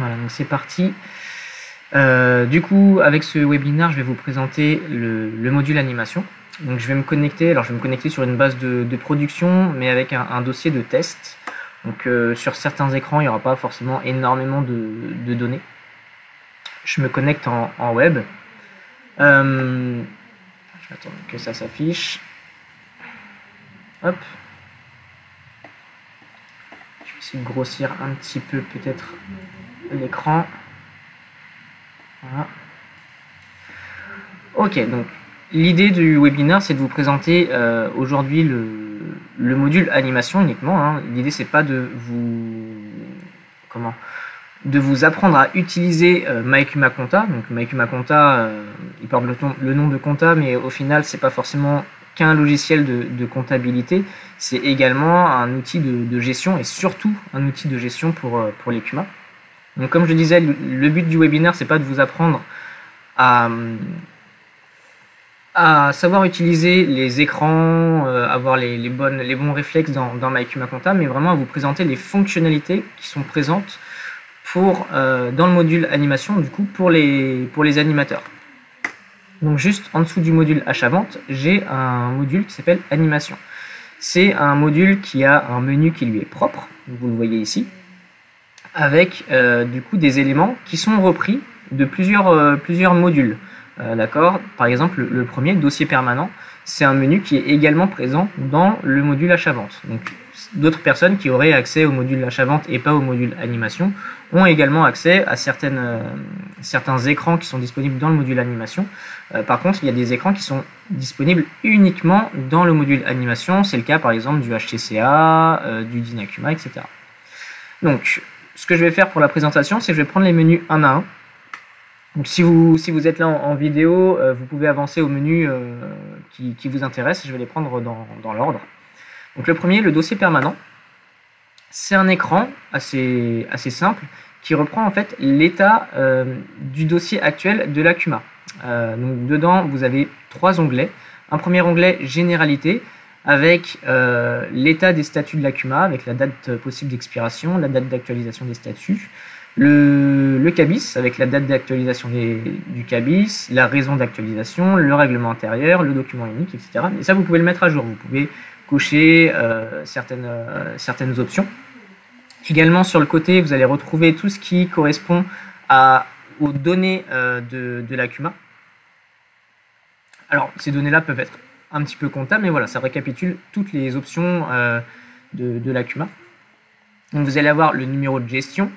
Voilà, donc c'est parti. Du coup, avec ce webinaire, je vais vous présenter le module animation. Donc je vais me connecter, sur une base de production, mais avec un dossier de test. Donc sur certains écrans, il n'y aura pas forcément énormément de données. Je me connecte en web. Je vais attendre que ça s'affiche. Hop. Je vais essayer de grossir un petit peu peut-être l'écran. Voilà. Ok, donc l'idée du webinaire, c'est de vous présenter aujourd'hui le module animation uniquement. Hein. L'idée, c'est pas de vous apprendre à utiliser MyCuma Compta. Donc MyCuma Compta, il porte le nom de Compta, mais au final, c'est pas forcément qu'un logiciel de comptabilité. C'est également un outil de gestion et surtout un outil de gestion pour les CUMA. Donc comme je le disais, le but du webinaire, c'est pas de vous apprendre à savoir utiliser les écrans, avoir les bons réflexes dans MyCuma Compta, mais vraiment à vous présenter les fonctionnalités qui sont présentes dans le module animation, du coup, pour les animateurs. Donc juste en dessous du module achat-vente, j'ai un module qui s'appelle animation. C'est un module qui a un menu qui lui est propre, vous le voyez ici, avec du coup des éléments qui sont repris de plusieurs modules. D'accord. Par exemple, le premier, dossier permanent, c'est un menu qui est également présent dans le module achat-vente. Donc, d'autres personnes qui auraient accès au module achat-vente et pas au module animation ont également accès à certains écrans qui sont disponibles dans le module animation. Par contre, il y a des écrans qui sont disponibles uniquement dans le module animation. C'est le cas, par exemple, du HTCA, du Dynacuma, etc. Donc, ce que je vais faire pour la présentation, c'est que je vais prendre les menus un à un. Donc si vous êtes là en vidéo, vous pouvez avancer au menu qui vous intéresse. Je vais les prendre dans l'ordre. Donc le premier, le dossier permanent. C'est un écran assez simple qui reprend en fait l'état du dossier actuel de la CUMA. Donc dedans, vous avez 3 onglets. Un premier onglet généralité avec l'état des statuts de la CUMA, avec la date possible d'expiration, la date d'actualisation des statuts. Le CABIS, avec la date d'actualisation du CABIS, la raison d'actualisation, le règlement intérieur, le document unique, etc. Et ça, vous pouvez le mettre à jour. Vous pouvez cocher certaines options. Également, sur le côté, vous allez retrouver tout ce qui correspond aux données de la CUMA. Alors, ces données-là peuvent être un petit peu comptables, mais voilà, ça récapitule toutes les options de la CUMA. Donc, vous allez avoir le numéro de gestion,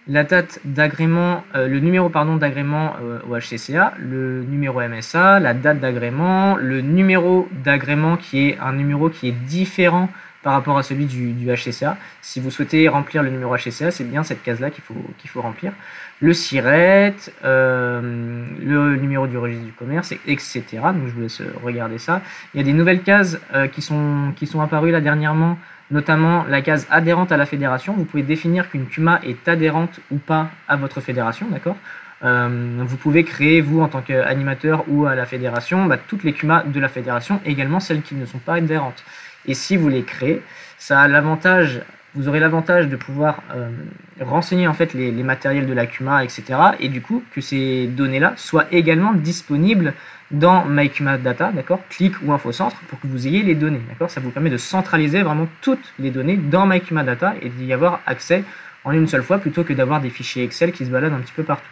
la date d'agrément, le numéro d'agrément au HCCA, le numéro MSA, la date d'agrément, le numéro d'agrément qui est un numéro qui est différent par rapport à celui du HCCA. Si vous souhaitez remplir le numéro HCCA, c'est bien cette case-là qu'il faut remplir. Le SIRET, le numéro du registre du commerce, etc. Donc je vous laisse regarder ça. Il y a des nouvelles cases qui sont apparues là dernièrement, notamment la case adhérente à la fédération. Vous pouvez définir qu'une CUMA est adhérente ou pas à votre fédération, d'accord. Vous pouvez créer, vous, en tant qu'animateur ou à la fédération, toutes les CUMA de la fédération, également celles qui ne sont pas adhérentes. Et si vous les créez, ça a l'avantage, vous aurez l'avantage de pouvoir renseigner en fait les matériels de la CUMA, etc. Et du coup, que ces données-là soient également disponibles dans MyCuma Data, d'accord, clic ou infocentre, pour que vous ayez les données, d'accord. Ça vous permet de centraliser vraiment toutes les données dans MyCuma Data et d'y avoir accès en une seule fois, plutôt que d'avoir des fichiers Excel qui se baladent un petit peu partout.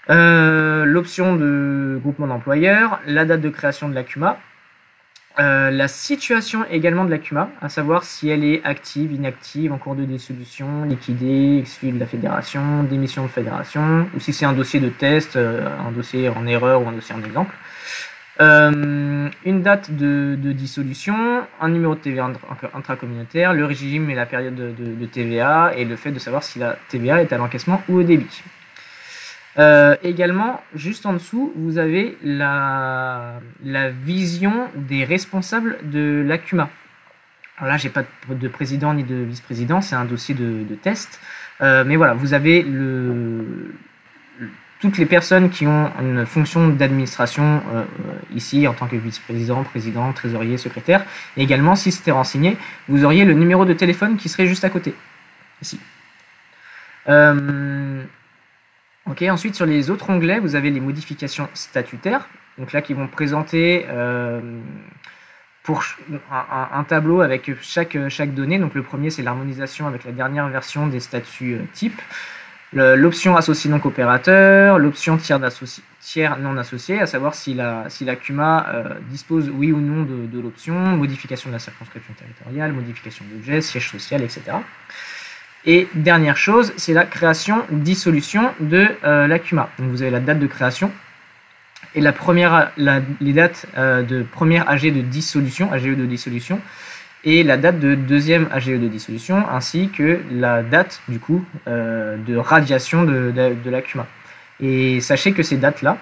L'option de groupement d'employeurs, la date de création de la CUMA, la situation également de la CUMA, à savoir si elle est active, inactive, en cours de dissolution, liquidée, exclue de la fédération, démission de fédération, ou si c'est un dossier de test, un dossier en erreur ou un dossier en exemple. Une date de dissolution, un numéro de TVA intracommunautaire, le régime et la période de TVA, et le fait de savoir si la TVA est à l'encaissement ou au débit. Également, juste en dessous, vous avez la vision des responsables de la CUMA. Alors là, j'ai pas de président ni de vice-président, c'est un dossier de test. Mais voilà, vous avez toutes les personnes qui ont une fonction d'administration ici en tant que vice-président, président, trésorier, secrétaire. Et également, si c'était renseigné, vous auriez le numéro de téléphone qui serait juste à côté, ici. Ok, ensuite sur les autres onglets, vous avez les modifications statutaires, donc là qui vont présenter pour un tableau avec chaque donnée. Donc le premier, c'est l'harmonisation avec la dernière version des statuts type. L'option associé non coopérateur, l'option tiers non associé, à savoir si la CUMA dispose oui ou non de l'option, modification de la circonscription territoriale, modification de l'objet, siège social, etc. Et dernière chose, c'est la création-dissolution de la CUMA. Donc vous avez la date de création et les dates de première AG de dissolution, AGE de dissolution, et la date de deuxième AGE de dissolution, ainsi que la date du coup de radiation de la CUMA. Et sachez que ces dates-là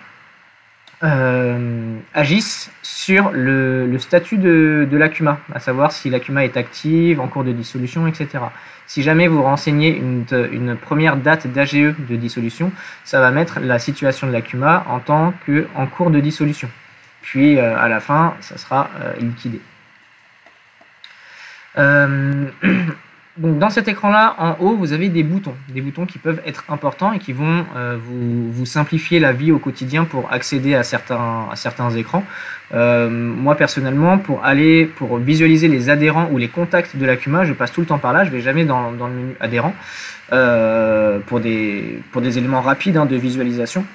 agissent sur le statut de la CUMA, à savoir si la CUMA est active, en cours de dissolution, etc. Si jamais vous renseignez une première date d'AGE de dissolution, ça va mettre la situation de la CUMA en tant qu'en cours de dissolution. Puis à la fin, ça sera liquidé. Donc dans cet écran-là, en haut, vous avez des boutons qui peuvent être importants et qui vont vous simplifier la vie au quotidien pour accéder à certains écrans. Moi personnellement, pour visualiser les adhérents ou les contacts de la CUMA, je passe tout le temps par là, je ne vais jamais dans le menu adhérents pour des éléments rapides de visualisation.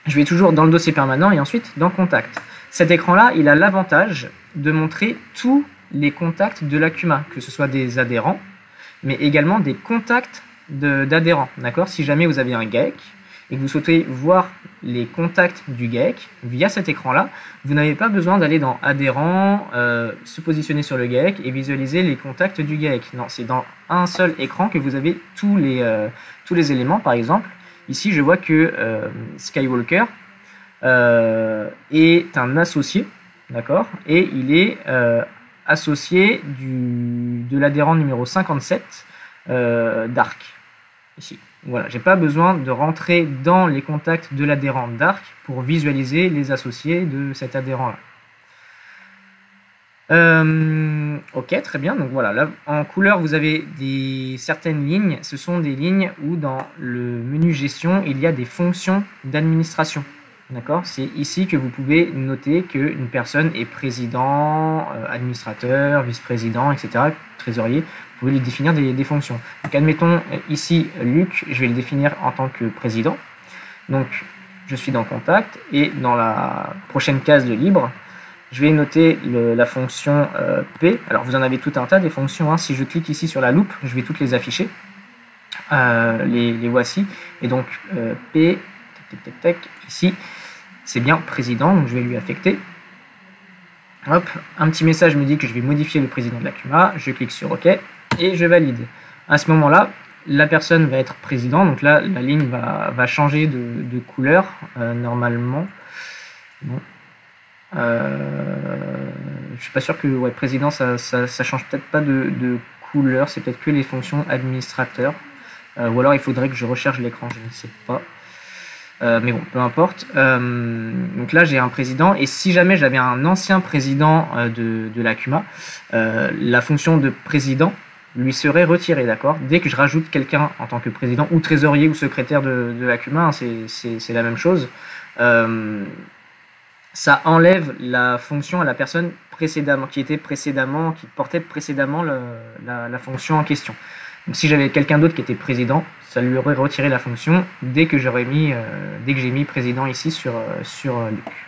Je vais toujours dans le dossier permanent et ensuite dans contact. Cet écran-là, il a l'avantage de montrer tous les contacts de la CUMA, que ce soit des adhérents, mais également des contacts d'adhérents. D'accord ? Si jamais vous avez un GAEC et que vous souhaitez voir les contacts du GAEC via cet écran-là, vous n'avez pas besoin d'aller dans adhérents, se positionner sur le GAEC et visualiser les contacts du GAEC. Non, c'est dans un seul écran que vous avez tous les éléments. Par exemple, ici, je vois que Skywalker est un associé, d'accord ? Et il est associé de l'adhérent numéro 57 d'Arc. Ici. Voilà, j'ai pas besoin de rentrer dans les contacts de l'adhérent d'Arc pour visualiser les associés de cet adhérent-là. Ok, très bien. Donc voilà, là en couleur, vous avez certaines lignes. Ce sont des lignes où dans le menu gestion, il y a des fonctions d'administration. D'accord ? C'est ici que vous pouvez noter qu'une personne est président, administrateur, vice-président, etc., trésorier. Vous pouvez lui définir des fonctions. Donc admettons ici Luc, je vais le définir en tant que président. Donc je suis dans contact et dans la prochaine case de libre, je vais noter la fonction P. Alors vous en avez tout un tas des fonctions. Si je clique ici sur la loupe, je vais toutes les afficher. Les voici. Et donc P, ici, c'est bien président, donc je vais lui affecter. Hop, un petit message me dit que je vais modifier le président de la CUMA. Je clique sur OK et je valide. À ce moment-là, la personne va être président. Donc là, la ligne va changer de couleur normalement. Bon. Je suis pas sûr que président, ça change peut-être pas de couleur. C'est peut-être que les fonctions administrateurs. Ou alors il faudrait que je recherche l'écran, je ne sais pas. Mais bon, peu importe. Donc là, j'ai un président, et si jamais j'avais un ancien président de la CUMA, la fonction de président lui serait retirée, d'accord ? Dès que je rajoute quelqu'un en tant que président, ou trésorier, ou secrétaire de la CUMA, c'est la même chose, ça enlève la fonction à la personne qui portait précédemment la fonction en question. Donc si j'avais quelqu'un d'autre qui était président, ça lui aurait retiré la fonction dès que j'ai mis président ici sur Luc.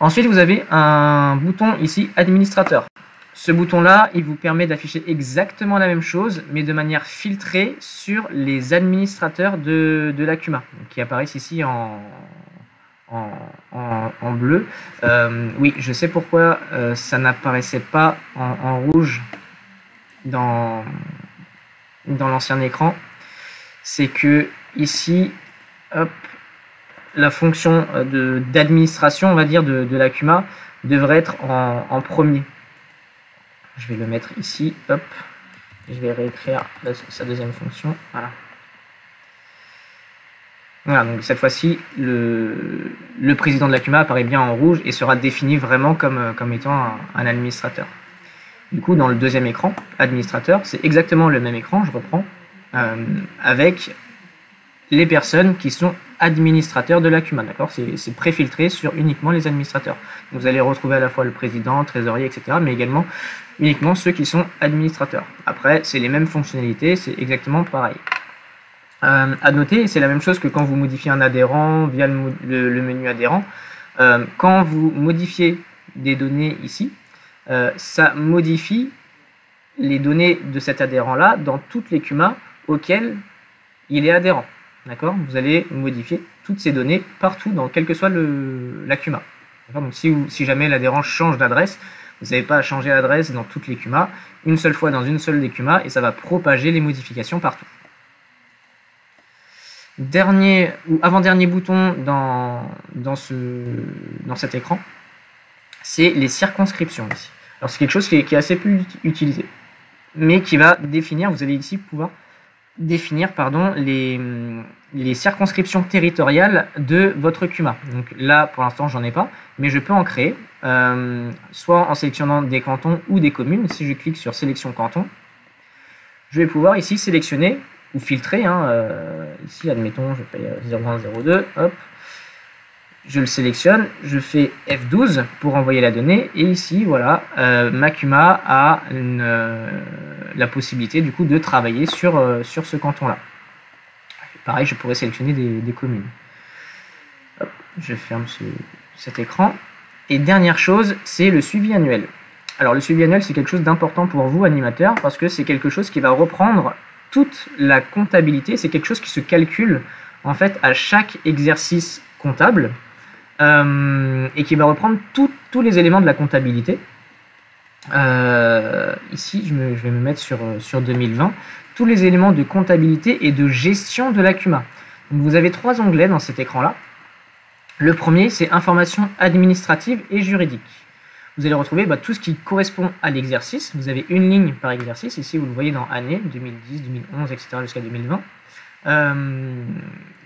Ensuite, vous avez un bouton ici administrateur. Ce bouton-là, il vous permet d'afficher exactement la même chose, mais de manière filtrée sur les administrateurs de la CUMA, qui apparaissent ici en bleu. Oui, je sais pourquoi ça n'apparaissait pas en rouge dans l'ancien écran. C'est que ici, hop, la fonction d'administration, on va dire, de la CUMA devrait être en premier. Je vais le mettre ici, hop, je vais réécrire sa deuxième fonction, voilà. Voilà, donc cette fois-ci, le président de la CUMA apparaît bien en rouge et sera défini vraiment comme étant un administrateur. Du coup, dans le deuxième écran, administrateur, c'est exactement le même écran, je reprends. avec les personnes qui sont administrateurs de la CUMA, d'accord? C'est préfiltré sur uniquement les administrateurs. Vous allez retrouver à la fois le président, trésorier, etc., mais également uniquement ceux qui sont administrateurs. Après, c'est les mêmes fonctionnalités, c'est exactement pareil. À noter, c'est la même chose que quand vous modifiez un adhérent via le menu adhérent. Quand vous modifiez des données ici, ça modifie les données de cet adhérent-là dans toutes les CUMA auxquelles il est adhérent. D'accord? Vous allez modifier toutes ces données partout, dans quelle que soit la CUMA. Donc si jamais l'adhérent change d'adresse, vous n'avez pas à changer l'adresse dans toutes les CUMA, une seule fois dans une seule des CUMA, et ça va propager les modifications partout. Dernier ou avant-dernier bouton dans cet écran, c'est les circonscriptions ici. Alors c'est quelque chose qui est assez peu utilisé, mais qui va définir, vous allez ici pouvoir définir les circonscriptions territoriales de votre CUMA. Donc là, pour l'instant, j'en ai pas, mais je peux en créer, soit en sélectionnant des cantons ou des communes. Si je clique sur sélection canton, je vais pouvoir ici sélectionner ou filtrer. Ici, admettons, je fais 0102, hop, je le sélectionne, je fais F12 pour envoyer la donnée, et ici, voilà, ma CUMA a la possibilité du coup de travailler sur ce canton-là. Pareil, je pourrais sélectionner des communes. Hop, je ferme cet écran. Et dernière chose, c'est le suivi annuel. Alors le suivi annuel, c'est quelque chose d'important pour vous, animateurs, parce que c'est quelque chose qui va reprendre toute la comptabilité. C'est quelque chose qui se calcule en fait à chaque exercice comptable et qui va reprendre tous les éléments de la comptabilité. Ici, je vais me mettre sur 2020. Tous les éléments de comptabilité et de gestion de la CUMA. Donc vous avez 3 onglets dans cet écran-là. Le premier, c'est informations administratives et juridiques. Vous allez retrouver tout ce qui correspond à l'exercice. Vous avez une ligne par exercice. Ici, vous le voyez dans année, 2010, 2011, etc. jusqu'à 2020.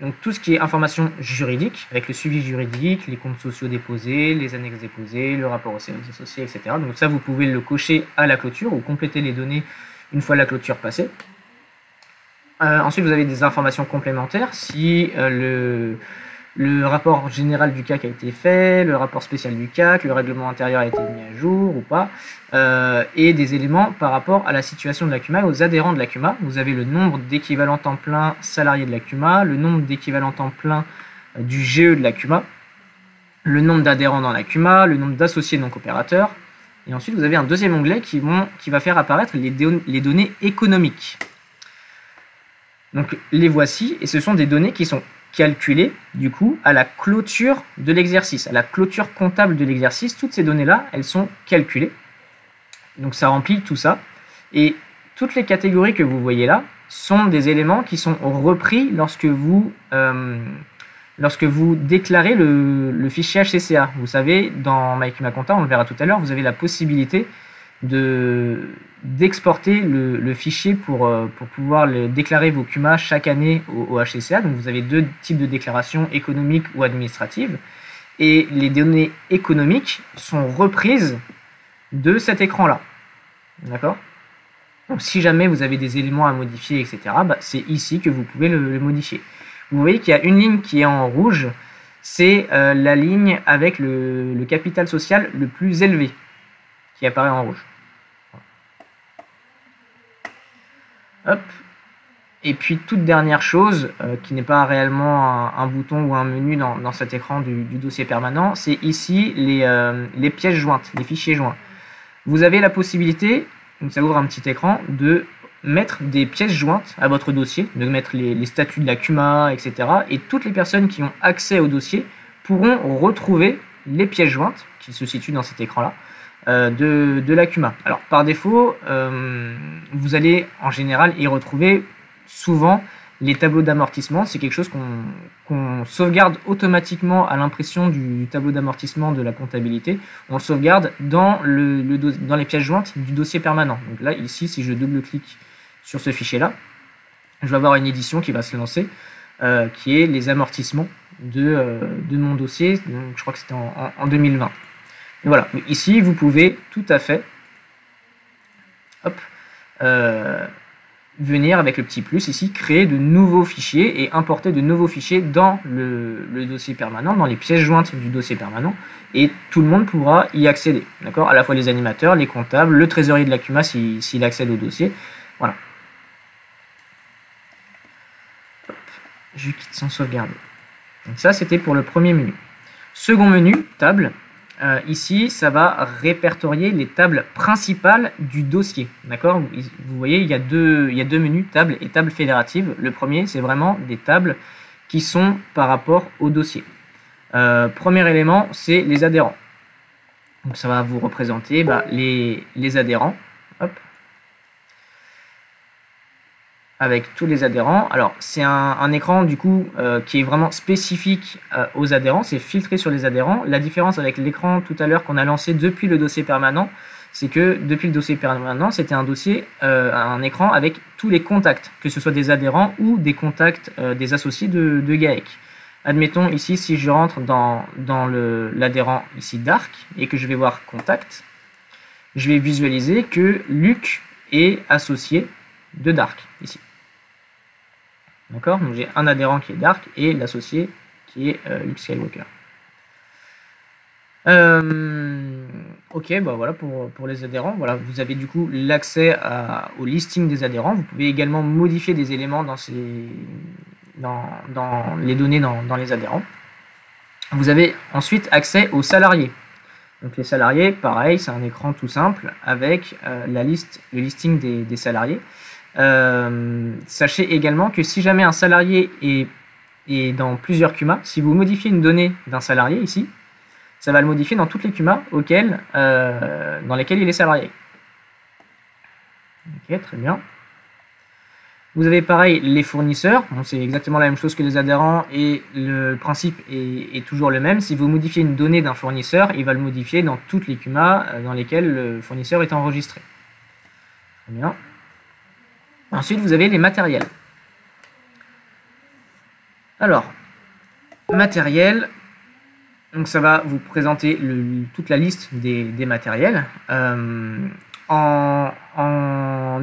Donc tout ce qui est information juridique, avec le suivi juridique, les comptes sociaux déposés, les annexes déposées, le rapport aux services associés, etc. Donc ça, vous pouvez le cocher à la clôture ou compléter les données une fois la clôture passée. Ensuite, vous avez des informations complémentaires, si le rapport général du CAC a été fait, le rapport spécial du CAC, le règlement intérieur a été mis à jour ou pas, et des éléments par rapport à la situation de la CUMA et aux adhérents de la CUMA. Vous avez le nombre d'équivalents temps plein salariés de la CUMA, le nombre d'équivalents temps plein du GE de la CUMA, le nombre d'adhérents dans la CUMA, le nombre d'associés non coopérateurs, et ensuite vous avez un deuxième onglet qui va faire apparaître les données économiques. Donc les voici, et ce sont des données qui sont calculées du coup à la clôture de l'exercice, à la clôture comptable de l'exercice. Toutes ces données-là, elles sont calculées. Donc ça remplit tout ça. Et toutes les catégories que vous voyez là sont des éléments qui sont repris lorsque vous déclarez le fichier HCCA. Vous savez, dans MyCumaConta, on le verra tout à l'heure, vous avez la possibilité d'exporter le fichier pour pouvoir déclarer vos CUMA chaque année au HCCA. Donc vous avez 2 types de déclarations, économiques ou administratives. Et les données économiques sont reprises de cet écran-là. D'accord? Donc si jamais vous avez des éléments à modifier, etc., c'est ici que vous pouvez le modifier. Vous voyez qu'il y a une ligne qui est en rouge, c'est la ligne avec le capital social le plus élevé qui apparaît en rouge. Hop. Et puis toute dernière chose, qui n'est pas réellement un bouton ou un menu dans cet écran du dossier permanent, c'est ici les pièces jointes, les fichiers joints. Vous avez la possibilité, donc ça ouvre un petit écran, de mettre des pièces jointes à votre dossier, de mettre les statuts de la CUMA, etc. Et toutes les personnes qui ont accès au dossier pourront retrouver les pièces jointes qui se situent dans cet écran-là, de la CUMA. Alors par défaut, vous allez en général y retrouver souvent les tableaux d'amortissement. C'est quelque chose qu'on sauvegarde automatiquement à l'impression du tableau d'amortissement de la comptabilité. On le sauvegarde dans les pièces jointes du dossier permanent. Donc là, ici, si je double-clique sur ce fichier-là, je vais avoir une édition qui va se lancer, qui est les amortissements de mon dossier. Donc, je crois que c'était en 2020. Et voilà, ici vous pouvez tout à fait venir avec le petit plus ici, créer de nouveaux fichiers et importer de nouveaux fichiers dans le dossier permanent, dans les pièces jointes du dossier permanent, et tout le monde pourra y accéder, d'accord, à la fois les animateurs, les comptables, le trésorier de la CUMA s'il accède au dossier, voilà. Hop, je quitte sans sauvegarder. Donc ça, c'était pour le premier menu. Second menu, table. Ici, ça va répertorier les tables principales du dossier. D'accord? Vous voyez, il y a deux menus, table et table fédérative. Le premier, c'est vraiment des tables qui sont par rapport au dossier. Premier élément, c'est les adhérents. Donc ça va vous représenter les adhérents. Hop. Avec tous les adhérents. Alors, c'est un écran du coup qui est vraiment spécifique aux adhérents, c'est filtré sur les adhérents. La différence avec l'écran tout à l'heure qu'on a lancé depuis le dossier permanent, c'est que depuis le dossier permanent, c'était un dossier, un écran avec tous les contacts, que ce soit des adhérents ou des contacts des associés de GAEC. Admettons ici, si je rentre dans l'adhérent ici d'Arc et que je vais voir contact, je vais visualiser que Luc est associé de Dark ici. D'accord? Donc j'ai un adhérent qui est Dark et l'associé qui est Luke Skywalker. Ok, bah voilà pour les adhérents. Voilà, vous avez du coup l'accès au listing des adhérents. Vous pouvez également modifier des éléments dans les données dans les adhérents. Vous avez ensuite accès aux salariés. Donc les salariés, pareil, c'est un écran tout simple avec le listing des salariés. Sachez également que si jamais un salarié est dans plusieurs CUMA, si vous modifiez une donnée d'un salarié ici, ça va le modifier dans toutes les CUMA dans lesquelles il est salarié. Ok, très bien. Vous avez pareil les fournisseurs, bon, c'est exactement la même chose que les adhérents et le principe est toujours le même. Si vous modifiez une donnée d'un fournisseur, il va le modifier dans toutes les CUMA dans lesquelles le fournisseur est enregistré. Très bien. Ensuite, vous avez les matériels. Alors, matériels, donc ça va vous présenter toute la liste des matériels. En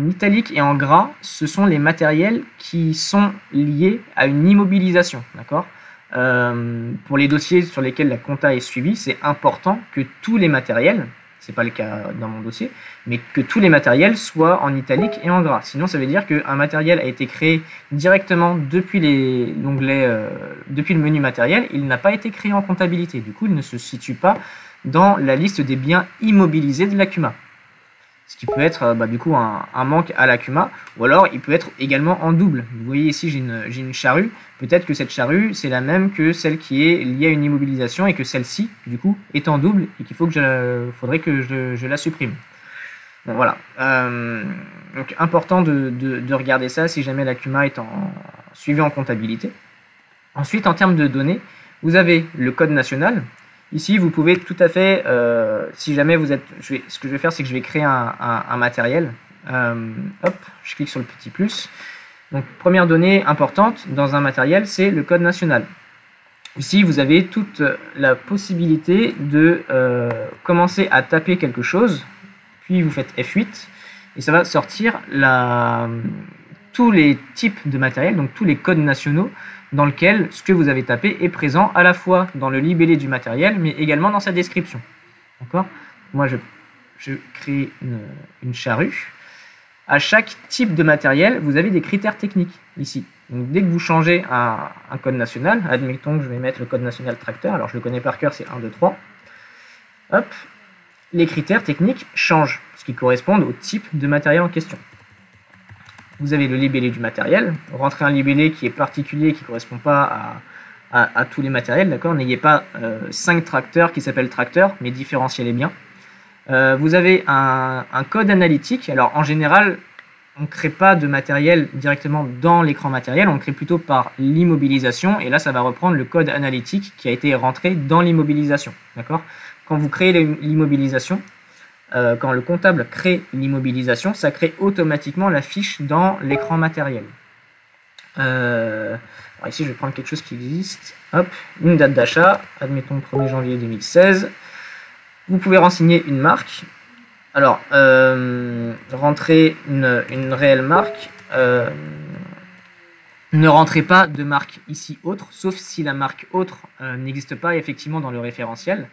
italique et en gras, ce sont les matériels qui sont liés à une immobilisation. D'accord ? Pour les dossiers sur lesquels la compta est suivie, c'est important que tous les matériels, c'est pas le cas dans mon dossier, mais que tous les matériels soient en italique et en gras. Sinon, ça veut dire qu'un matériel a été créé directement depuis depuis le menu matériel, il n'a pas été créé en comptabilité. Du coup, il ne se situe pas dans la liste des biens immobilisés de la CUMA. Ce qui peut être du coup un manque à la CUMA, ou alors il peut être également en double. Vous voyez ici, j'ai une charrue. Peut-être que cette charrue, c'est la même que celle qui est liée à une immobilisation et que celle-ci, du coup, est en double et qu'il faudrait que je la supprime. Bon, voilà. Donc, important de regarder ça si jamais la CUMA est suivie en comptabilité. Ensuite, en termes de données, vous avez le code national. Ici, vous pouvez tout à fait, si jamais vous êtes... ce que je vais faire, c'est que je vais créer un matériel. Hop, je clique sur le petit plus. Donc, première donnée importante dans un matériel, c'est le code national. Ici, vous avez toute la possibilité de commencer à taper quelque chose, puis vous faites F8, et ça va sortir tous les types de matériel, donc tous les codes nationaux, dans lequel ce que vous avez tapé est présent à la fois dans le libellé du matériel, mais également dans sa description. D'accord ? Moi, je crée une charrue. À chaque type de matériel, vous avez des critères techniques ici. Donc, dès que vous changez un code national, admettons que je vais mettre le code national tracteur, alors je le connais par cœur, c'est 1, 2, 3. Hop, les critères techniques changent, ce qui correspond au type de matériel en question. Vous avez le libellé du matériel. Rentrez un libellé qui est particulier, qui ne correspond pas à tous les matériels. D'accord ? N'ayez pas 5 tracteurs qui s'appellent tracteurs, mais différenciez-les bien. Vous avez un code analytique. Alors en général, on ne crée pas de matériel directement dans l'écran matériel, on crée plutôt par l'immobilisation. Et là, ça va reprendre le code analytique qui a été rentré dans l'immobilisation. D'accord ? Quand vous créez l'immobilisation, quand le comptable crée l'immobilisation, ça crée automatiquement la fiche dans l'écran matériel. Alors ici, je vais prendre quelque chose qui existe. Hop, une date d'achat, admettons 1er janvier 2016. Vous pouvez renseigner une marque. Alors, rentrez une réelle marque. ne rentrez pas de marque ici autre, sauf si la marque autre n'existe pas effectivement dans le référentiel.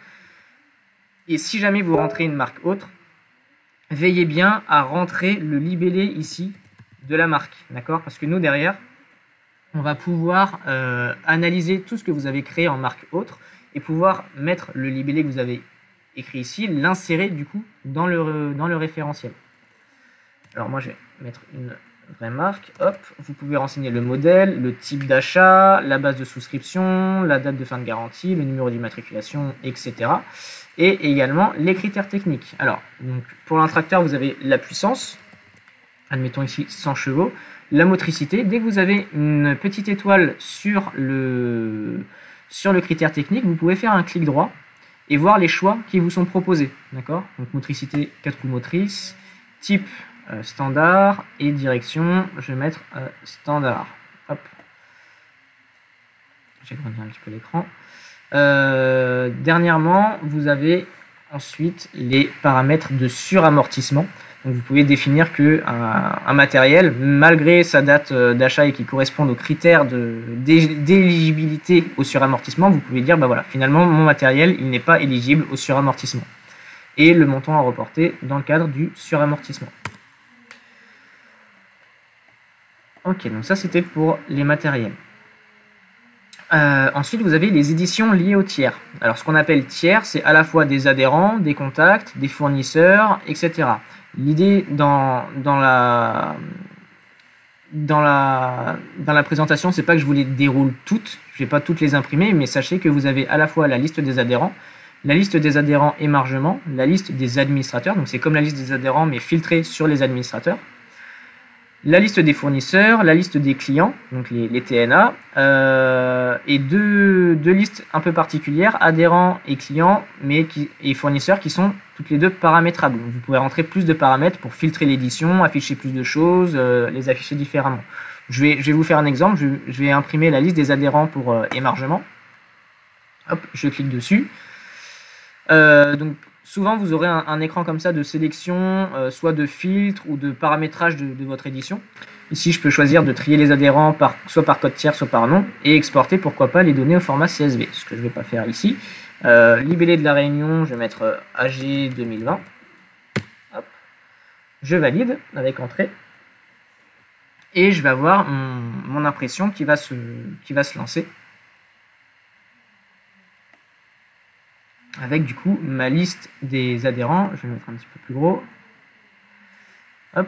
Et si jamais vous rentrez une marque autre, veillez bien à rentrer le libellé ici de la marque, d'accord? Parce que nous, derrière, on va pouvoir analyser tout ce que vous avez créé en marque autre et pouvoir mettre le libellé que vous avez écrit ici, l'insérer du coup dans le référentiel. Alors moi, je vais mettre une vraie marque. Hop, vous pouvez renseigner le modèle, le type d'achat, la base de souscription, la date de fin de garantie, le numéro d'immatriculation, etc. Et également les critères techniques. Alors, donc, pour un tracteur, vous avez la puissance, admettons ici 100 chevaux, la motricité. Dès que vous avez une petite étoile sur le critère technique, vous pouvez faire un clic droit et voir les choix qui vous sont proposés. D'accord? Donc motricité 4 roues motrices, type standard et direction, je vais mettre standard. Hop. J'ai agrandi un petit peu l'écran. Dernièrement, vous avez ensuite les paramètres de suramortissement. Donc vous pouvez définir que un matériel, malgré sa date d'achat et qui corresponde aux critères d'éligibilité au suramortissement, vous pouvez dire, bah voilà, finalement mon matériel, il n'est pas éligible au suramortissement. Et le montant à reporter dans le cadre du suramortissement. Ok, donc ça c'était pour les matériels. Ensuite, vous avez les éditions liées aux tiers. Alors, ce qu'on appelle tiers, c'est à la fois des adhérents, des contacts, des fournisseurs, etc. L'idée dans la présentation, c'est pas que je vous les déroule toutes, je vais pas toutes les imprimer, mais sachez que vous avez à la fois la liste des adhérents émargement, la liste des administrateurs, donc c'est comme la liste des adhérents, mais filtrée sur les administrateurs. La liste des fournisseurs, la liste des clients, donc les TNA, et deux listes un peu particulières, adhérents et clients, et fournisseurs qui sont toutes les deux paramétrables. Donc vous pouvez rentrer plus de paramètres pour filtrer l'édition, afficher plus de choses, les afficher différemment. Je vais vous faire un exemple, je vais imprimer la liste des adhérents pour émargement. Hop, je clique dessus. Donc souvent, vous aurez un écran comme ça de sélection, soit de filtre ou de paramétrage de votre édition. Ici, je peux choisir de trier les adhérents soit par code tiers, soit par nom, et exporter, pourquoi pas, les données au format CSV, ce que je ne vais pas faire ici. Libellé de la réunion, je vais mettre AG 2020. Hop. Je valide avec entrée. Et je vais avoir mon impression qui va se lancer. Avec du coup ma liste des adhérents, je vais mettre un petit peu plus gros, hop,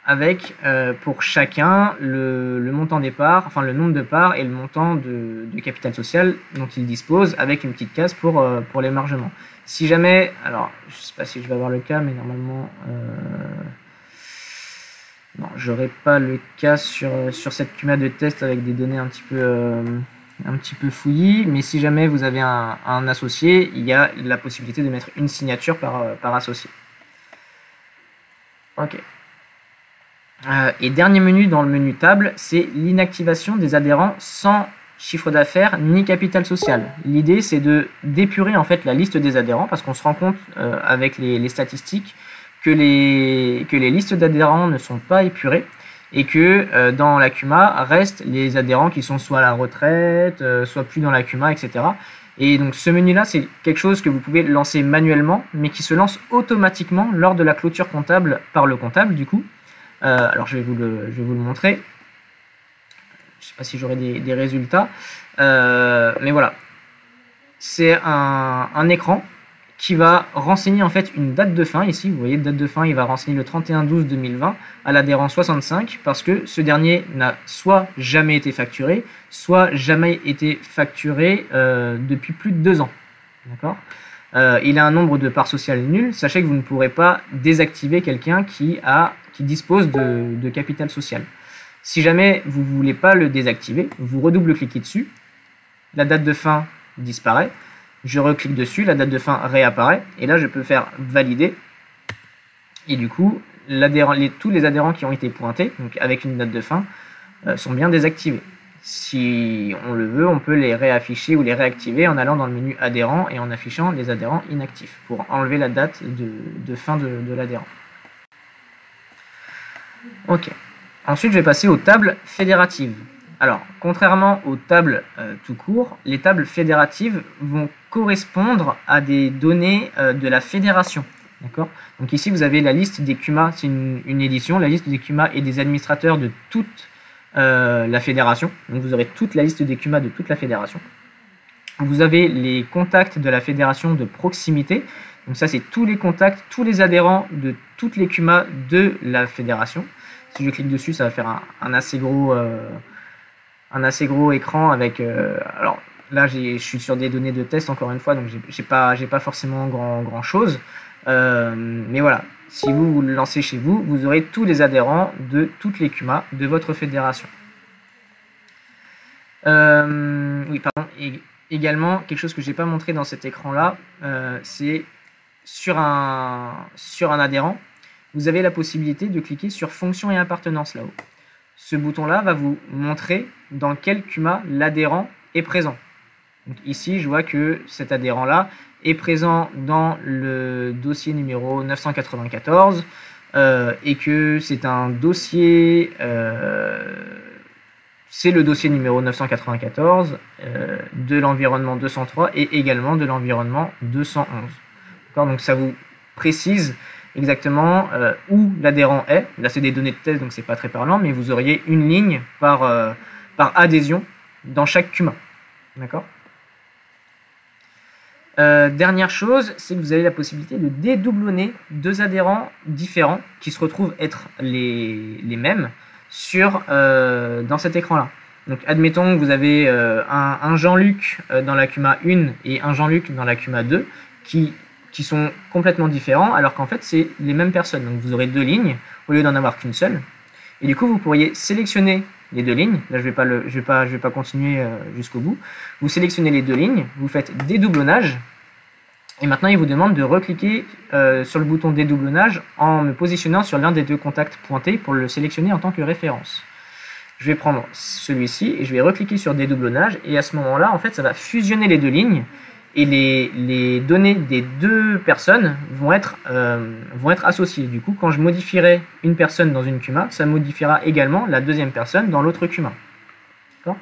avec pour chacun le montant des parts, enfin le nombre de parts et le montant de capital social dont il dispose, avec une petite case pour l'émargement. Si jamais, alors je ne sais pas si je vais avoir le cas, mais normalement, non, j'aurai pas le cas sur cette CUMA de test avec des données un petit peu fouillis, mais si jamais vous avez un associé, il y a la possibilité de mettre une signature par associé. Ok. Et dernier menu dans le menu table, c'est l'inactivation des adhérents sans chiffre d'affaires ni capital social. L'idée, c'est de d'épurer en fait la liste des adhérents, parce qu'on se rend compte avec les statistiques que les listes d'adhérents ne sont pas épurées, et que dans la CUMA restent les adhérents qui sont soit à la retraite, soit plus dans la CUMA, etc. Et donc ce menu-là, c'est quelque chose que vous pouvez lancer manuellement, mais qui se lance automatiquement lors de la clôture comptable par le comptable, du coup. Alors je vais vous le montrer. Je ne sais pas si j'aurai des résultats. Mais voilà. C'est un écran qui va renseigner en fait une date de fin. Ici, vous voyez, date de fin, il va renseigner le 31/12/2020 à l'adhérent 65, parce que ce dernier n'a soit jamais été facturé, soit jamais été facturé depuis plus de 2 ans. D'accord ? Il a un nombre de parts sociales nul. Sachez que vous ne pourrez pas désactiver quelqu'un qui dispose de capital social. Si jamais vous ne voulez pas le désactiver, vous redouble-cliquez dessus, la date de fin disparaît, je reclique dessus, la date de fin réapparaît, et là je peux faire valider, et du coup tous les adhérents qui ont été pointés, donc avec une date de fin, sont bien désactivés. Si on le veut, on peut les réafficher ou les réactiver en allant dans le menu adhérents et en affichant les adhérents inactifs pour enlever la date de fin de l'adhérent. Ok. Ensuite, je vais passer aux tables fédératives. Alors, contrairement aux tables tout court, les tables fédératives vont correspondre à des données de la fédération. D'accord ? Donc ici, vous avez la liste des CUMA, c'est une édition, la liste des CUMA et des administrateurs de toute la fédération. Donc vous aurez toute la liste des CUMA de toute la fédération. Vous avez les contacts de la fédération de proximité. Donc ça, c'est tous les contacts, tous les adhérents de toutes les CUMA de la fédération. Si je clique dessus, ça va faire un assez gros écran avec... alors là, je suis sur des données de test encore une fois, donc j'ai pas forcément grand chose. Mais voilà, si vous le lancez chez vous, vous aurez tous les adhérents de toutes les CUMA de votre fédération. Oui, pardon. Et également, quelque chose que je n'ai pas montré dans cet écran-là, c'est sur un adhérent, vous avez la possibilité de cliquer sur fonction et appartenance là-haut. Ce bouton-là va vous montrer dans quel CUMA l'adhérent est présent. Donc ici, je vois que cet adhérent-là est présent dans le dossier numéro 994 et que c'est un dossier, c'est le dossier numéro 994 de l'environnement 203 et également de l'environnement 211. Donc ça vous précise exactement où l'adhérent est. Là, c'est des données de test, donc c'est pas très parlant, mais vous auriez une ligne par adhésion dans chaque CUMA. D'accord ? Dernière chose, c'est que vous avez la possibilité de dédoublonner deux adhérents différents qui se retrouvent être les mêmes dans cet écran-là. Donc admettons que vous avez un Jean-Luc dans la CUMA 1 et un Jean-Luc dans la CUMA 2 qui sont complètement différents, alors qu'en fait, c'est les mêmes personnes. Donc vous aurez deux lignes, au lieu d'en avoir qu'une seule. Et du coup, vous pourriez sélectionner les deux lignes. Là, je vais pas continuer jusqu'au bout. Vous sélectionnez les deux lignes, vous faites dédoublonnage, et maintenant, il vous demande de recliquer sur le bouton dédoublonnage en me positionnant sur l'un des deux contacts pointés pour le sélectionner en tant que référence. Je vais prendre celui-ci, et je vais recliquer sur dédoublonnage, et à ce moment-là, en fait, ça va fusionner les deux lignes, et les données des deux personnes vont être associées. Du coup, quand je modifierai une personne dans une CUMA, ça modifiera également la deuxième personne dans l'autre CUMA. D'accord ?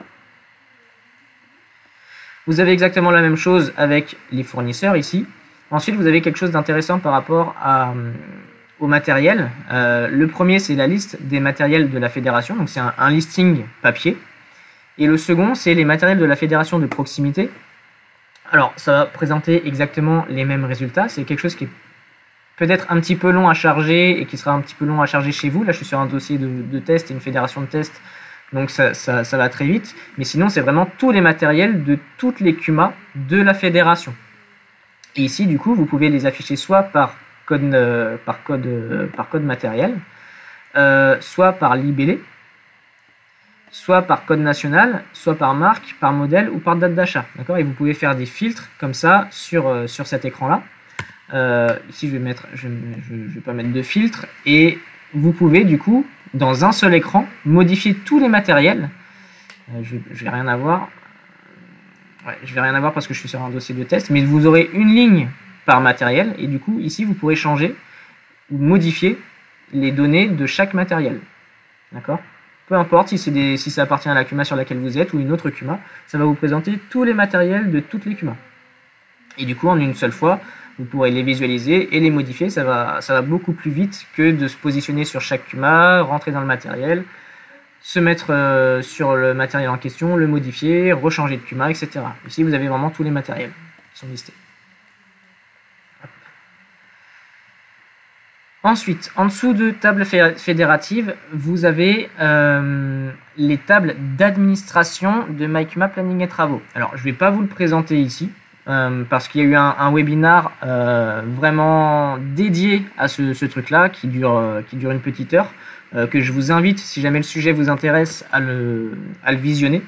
Vous avez exactement la même chose avec les fournisseurs ici. Ensuite, vous avez quelque chose d'intéressant par rapport au matériel. Le premier, c'est la liste des matériels de la fédération. Donc, c'est un listing papier. Et le second, c'est les matériels de la fédération de proximité. Alors, ça va présenter exactement les mêmes résultats. C'est quelque chose qui est peut-être un petit peu long à charger et qui sera un petit peu long à charger chez vous. Là, je suis sur un dossier de test et une fédération de test, donc ça va très vite. Mais sinon, c'est vraiment tous les matériels de toutes les CUMA de la fédération. Et ici, du coup, vous pouvez les afficher soit par code matériel, soit par libellé, soit par code national, soit par marque, par modèle ou par date d'achat. D'accord ? Et vous pouvez faire des filtres comme ça sur cet écran-là. Ici, je vais pas mettre de filtre. Et vous pouvez, du coup, dans un seul écran, modifier tous les matériels. Je vais rien avoir. Ouais, je vais rien avoir parce que je suis sur un dossier de test. Mais vous aurez une ligne par matériel. Et du coup, ici, vous pourrez changer ou modifier les données de chaque matériel. D'accord ? Peu importe si ça appartient à la CUMA sur laquelle vous êtes ou une autre CUMA, ça va vous présenter tous les matériels de toutes les CUMA. Et du coup, en une seule fois, vous pourrez les visualiser et les modifier. Ça va beaucoup plus vite que de se positionner sur chaque CUMA, rentrer dans le matériel, se mettre sur le matériel en question, le modifier, rechanger de CUMA, etc. Ici, vous avez vraiment tous les matériels qui sont listés. Ensuite, en dessous de table fédérative, vous avez les tables d'administration de MyCUMA Planning et Travaux. Alors, je ne vais pas vous le présenter ici, parce qu'il y a eu un webinar vraiment dédié à ce truc-là, qui dure une petite heure, que je vous invite, si jamais le sujet vous intéresse, à le visionner.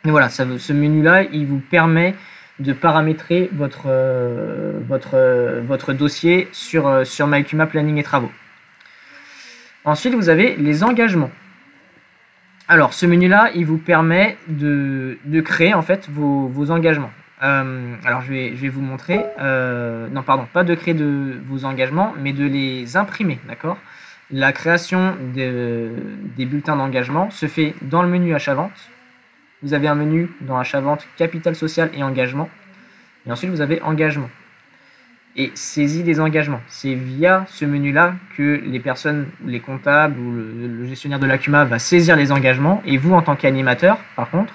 Et voilà, ce menu-là, il vous permet de paramétrer votre dossier sur MyCUMA Planning et Travaux. Ensuite, vous avez les engagements. Alors, ce menu-là, il vous permet de créer en fait vos engagements. Alors, je vais vous montrer. Non, pardon, pas de créer vos engagements, mais de les imprimer, d'accord ? La création des bulletins d'engagement se fait dans le menu achat-vente. Vous avez un menu dans achat-vente, capital social et engagement. Et ensuite, vous avez engagement. Et saisie des engagements. C'est via ce menu-là que les personnes, les comptables ou le gestionnaire de l'ACUMA va saisir les engagements. Et vous, en tant qu'animateur, par contre,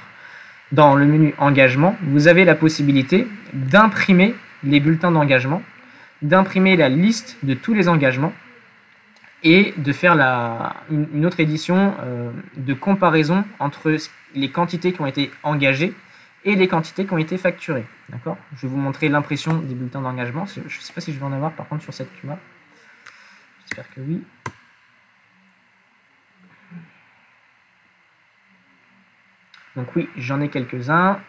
dans le menu engagement, vous avez la possibilité d'imprimer les bulletins d'engagement, d'imprimer la liste de tous les engagements et de faire une autre édition de comparaison entre les quantités qui ont été engagées et les quantités qui ont été facturées. D'accord ? Je vais vous montrer l'impression des bulletins d'engagement. Je ne sais pas si je vais en avoir par contre sur cette CUMA. J'espère que oui. Donc oui, j'en ai quelques-uns.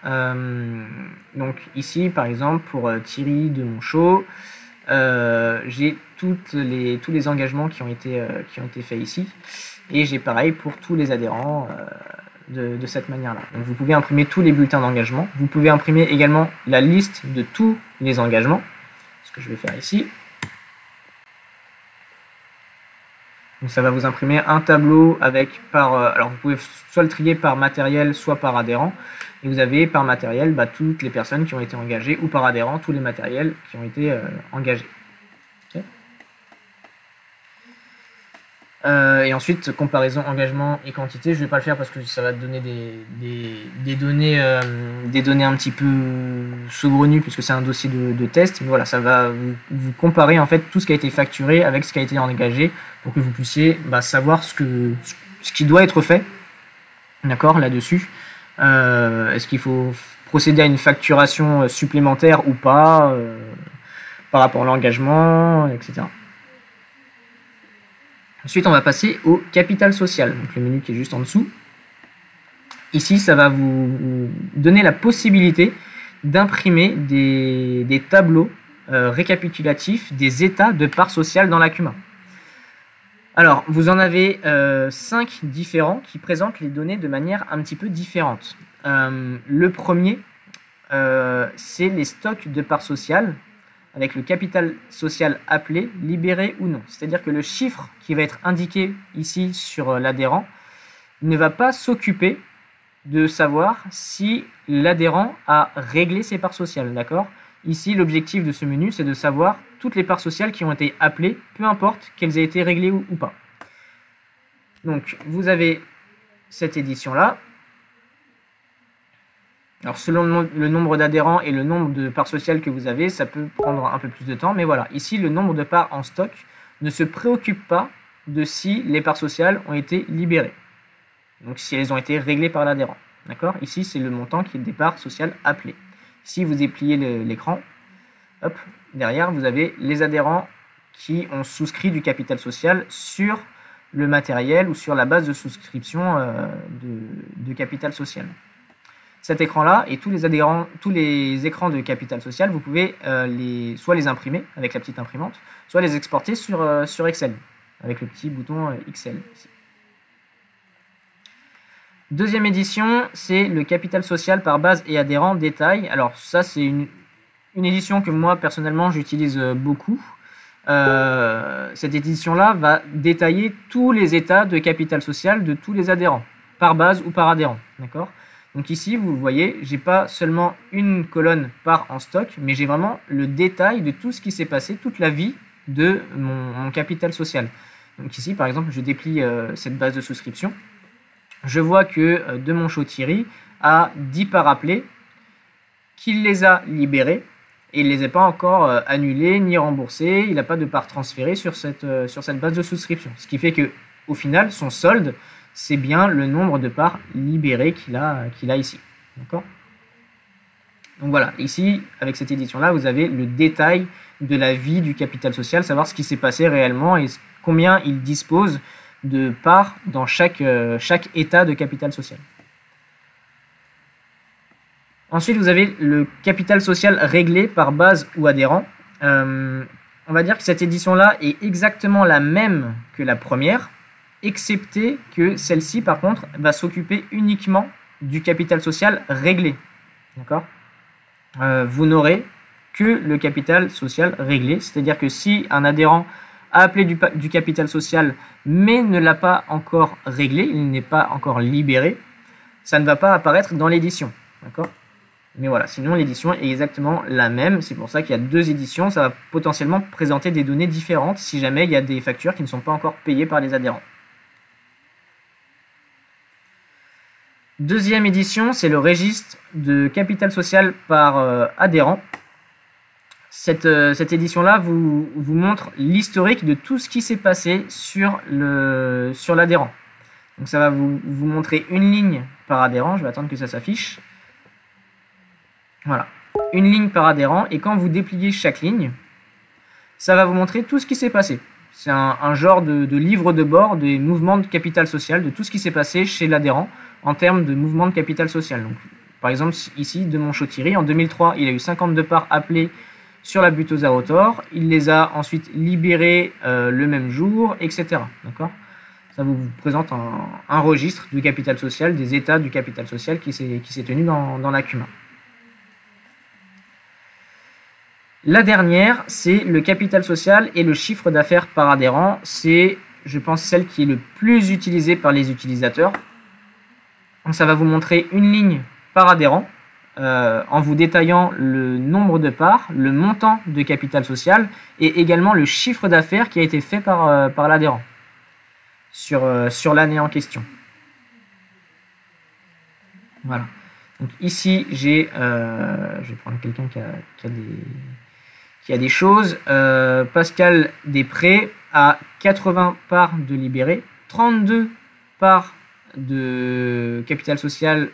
Donc ici, par exemple, pour Thierry de Monchaux, j'ai tous les engagements qui ont été faits ici. Et j'ai pareil pour tous les adhérents de cette manière-là. Donc vous pouvez imprimer tous les bulletins d'engagement. Vous pouvez imprimer également la liste de tous les engagements. Ce que je vais faire ici. Donc ça va vous imprimer un tableau avec alors vous pouvez soit le trier par matériel, soit par adhérent. Et vous avez par matériel toutes les personnes qui ont été engagées, ou par adhérent tous les matériels qui ont été engagés. Okay. Et ensuite, comparaison engagement et quantité, je ne vais pas le faire parce que ça va donner des données un petit peu saugrenues puisque c'est un dossier de test. Mais voilà, ça va vous comparer en fait tout ce qui a été facturé avec ce qui a été engagé pour que vous puissiez savoir ce qui doit être fait, d'accord, là-dessus. Est-ce qu'il faut procéder à une facturation supplémentaire ou pas par rapport à l'engagement, etc. Ensuite, on va passer au capital social, donc le menu qui est juste en dessous. Ici, ça va vous donner la possibilité d'imprimer des tableaux récapitulatifs des états de parts sociales dans l'ACUMA. Alors, vous en avez 5 différents qui présentent les données de manière un petit peu différente. Le premier, c'est les stocks de parts sociales, avec le capital social appelé, libéré ou non. C'est-à-dire que le chiffre qui va être indiqué ici sur l'adhérent ne va pas s'occuper de savoir si l'adhérent a réglé ses parts sociales. D'accord ? Ici, l'objectif de ce menu, c'est de savoir toutes les parts sociales qui ont été appelées, peu importe qu'elles aient été réglées ou pas. Donc, vous avez cette édition-là. Alors selon le nombre d'adhérents et le nombre de parts sociales que vous avez, ça peut prendre un peu plus de temps. Mais voilà, ici le nombre de parts en stock ne se préoccupe pas de si les parts sociales ont été libérées. Donc si elles ont été réglées par l'adhérent. D'accord ? Ici c'est le montant qui est des parts sociales appelées. Si vous dépliez l'écran, hop, derrière vous avez les adhérents qui ont souscrit du capital social sur le matériel ou sur la base de souscription de capital social. Cet écran-là et tous les écrans de capital social, vous pouvez soit les imprimer avec la petite imprimante, soit les exporter sur Excel, avec le petit bouton Excel ici. Deuxième édition, c'est le capital social par base et adhérent détail. Alors ça, c'est une édition que moi, personnellement, j'utilise beaucoup. Cette édition-là va détailler tous les états de capital social de tous les adhérents, par base ou par adhérent. D'accord ? Donc ici, vous voyez, j'ai pas seulement une colonne par en stock, mais j'ai vraiment le détail de tout ce qui s'est passé, toute la vie de mon capital social. Donc ici, par exemple, je déplie cette base de souscription. Je vois que de Monchaux Thierry a 10 parts appelées, qu'il les a libérées, et il ne les a pas encore annulées ni remboursées, il n'a pas de parts transférées sur cette base de souscription. Ce qui fait que au final, son solde, c'est bien le nombre de parts libérées qu'il a ici. D'accord ? Donc voilà, ici, avec cette édition-là, vous avez le détail de la vie du capital social, savoir ce qui s'est passé réellement et combien il dispose de parts dans chaque état de capital social. Ensuite, vous avez le capital social réglé par base ou adhérent. On va dire que cette édition-là est exactement la même que la première, excepté que celle-ci, par contre, va s'occuper uniquement du capital social réglé. D'accord ? Vous n'aurez que le capital social réglé, c'est-à-dire que si un adhérent a appelé du capital social, mais ne l'a pas encore réglé, il n'est pas encore libéré, ça ne va pas apparaître dans l'édition. D'accord ? Mais voilà, sinon l'édition est exactement la même, c'est pour ça qu'il y a 2 éditions, ça va potentiellement présenter des données différentes si jamais il y a des factures qui ne sont pas encore payées par les adhérents. Deuxième édition, c'est le registre de capital social par adhérent. Cette édition-là vous montre l'historique de tout ce qui s'est passé sur l'adhérent. Donc ça va vous montrer une ligne par adhérent, je vais attendre que ça s'affiche. Voilà, une ligne par adhérent, et quand vous dépliez chaque ligne, ça va vous montrer tout ce qui s'est passé. C'est un genre de livre de bord des mouvements de capital social, de tout ce qui s'est passé chez l'adhérent en termes de mouvement de capital social. Donc, par exemple, ici, de Montchaux-Thierry, en 2003, il a eu 52 parts appelées sur la butte aux Arotor, il les a ensuite libérées le même jour, etc. D'accord ? Ça vous présente un registre du capital social, des états du capital social qui s'est tenu dans la CUMA. La dernière, c'est le capital social et le chiffre d'affaires par adhérent. C'est, je pense, celle qui est le plus utilisée par les utilisateurs. Donc, ça va vous montrer une ligne par adhérent en vous détaillant le nombre de parts, le montant de capital social et également le chiffre d'affaires qui a été fait par l'adhérent sur l'année en question. Voilà. Donc ici, je vais prendre quelqu'un qui a des choses. Pascal Després a 80 parts de libéré, 32 parts de capital social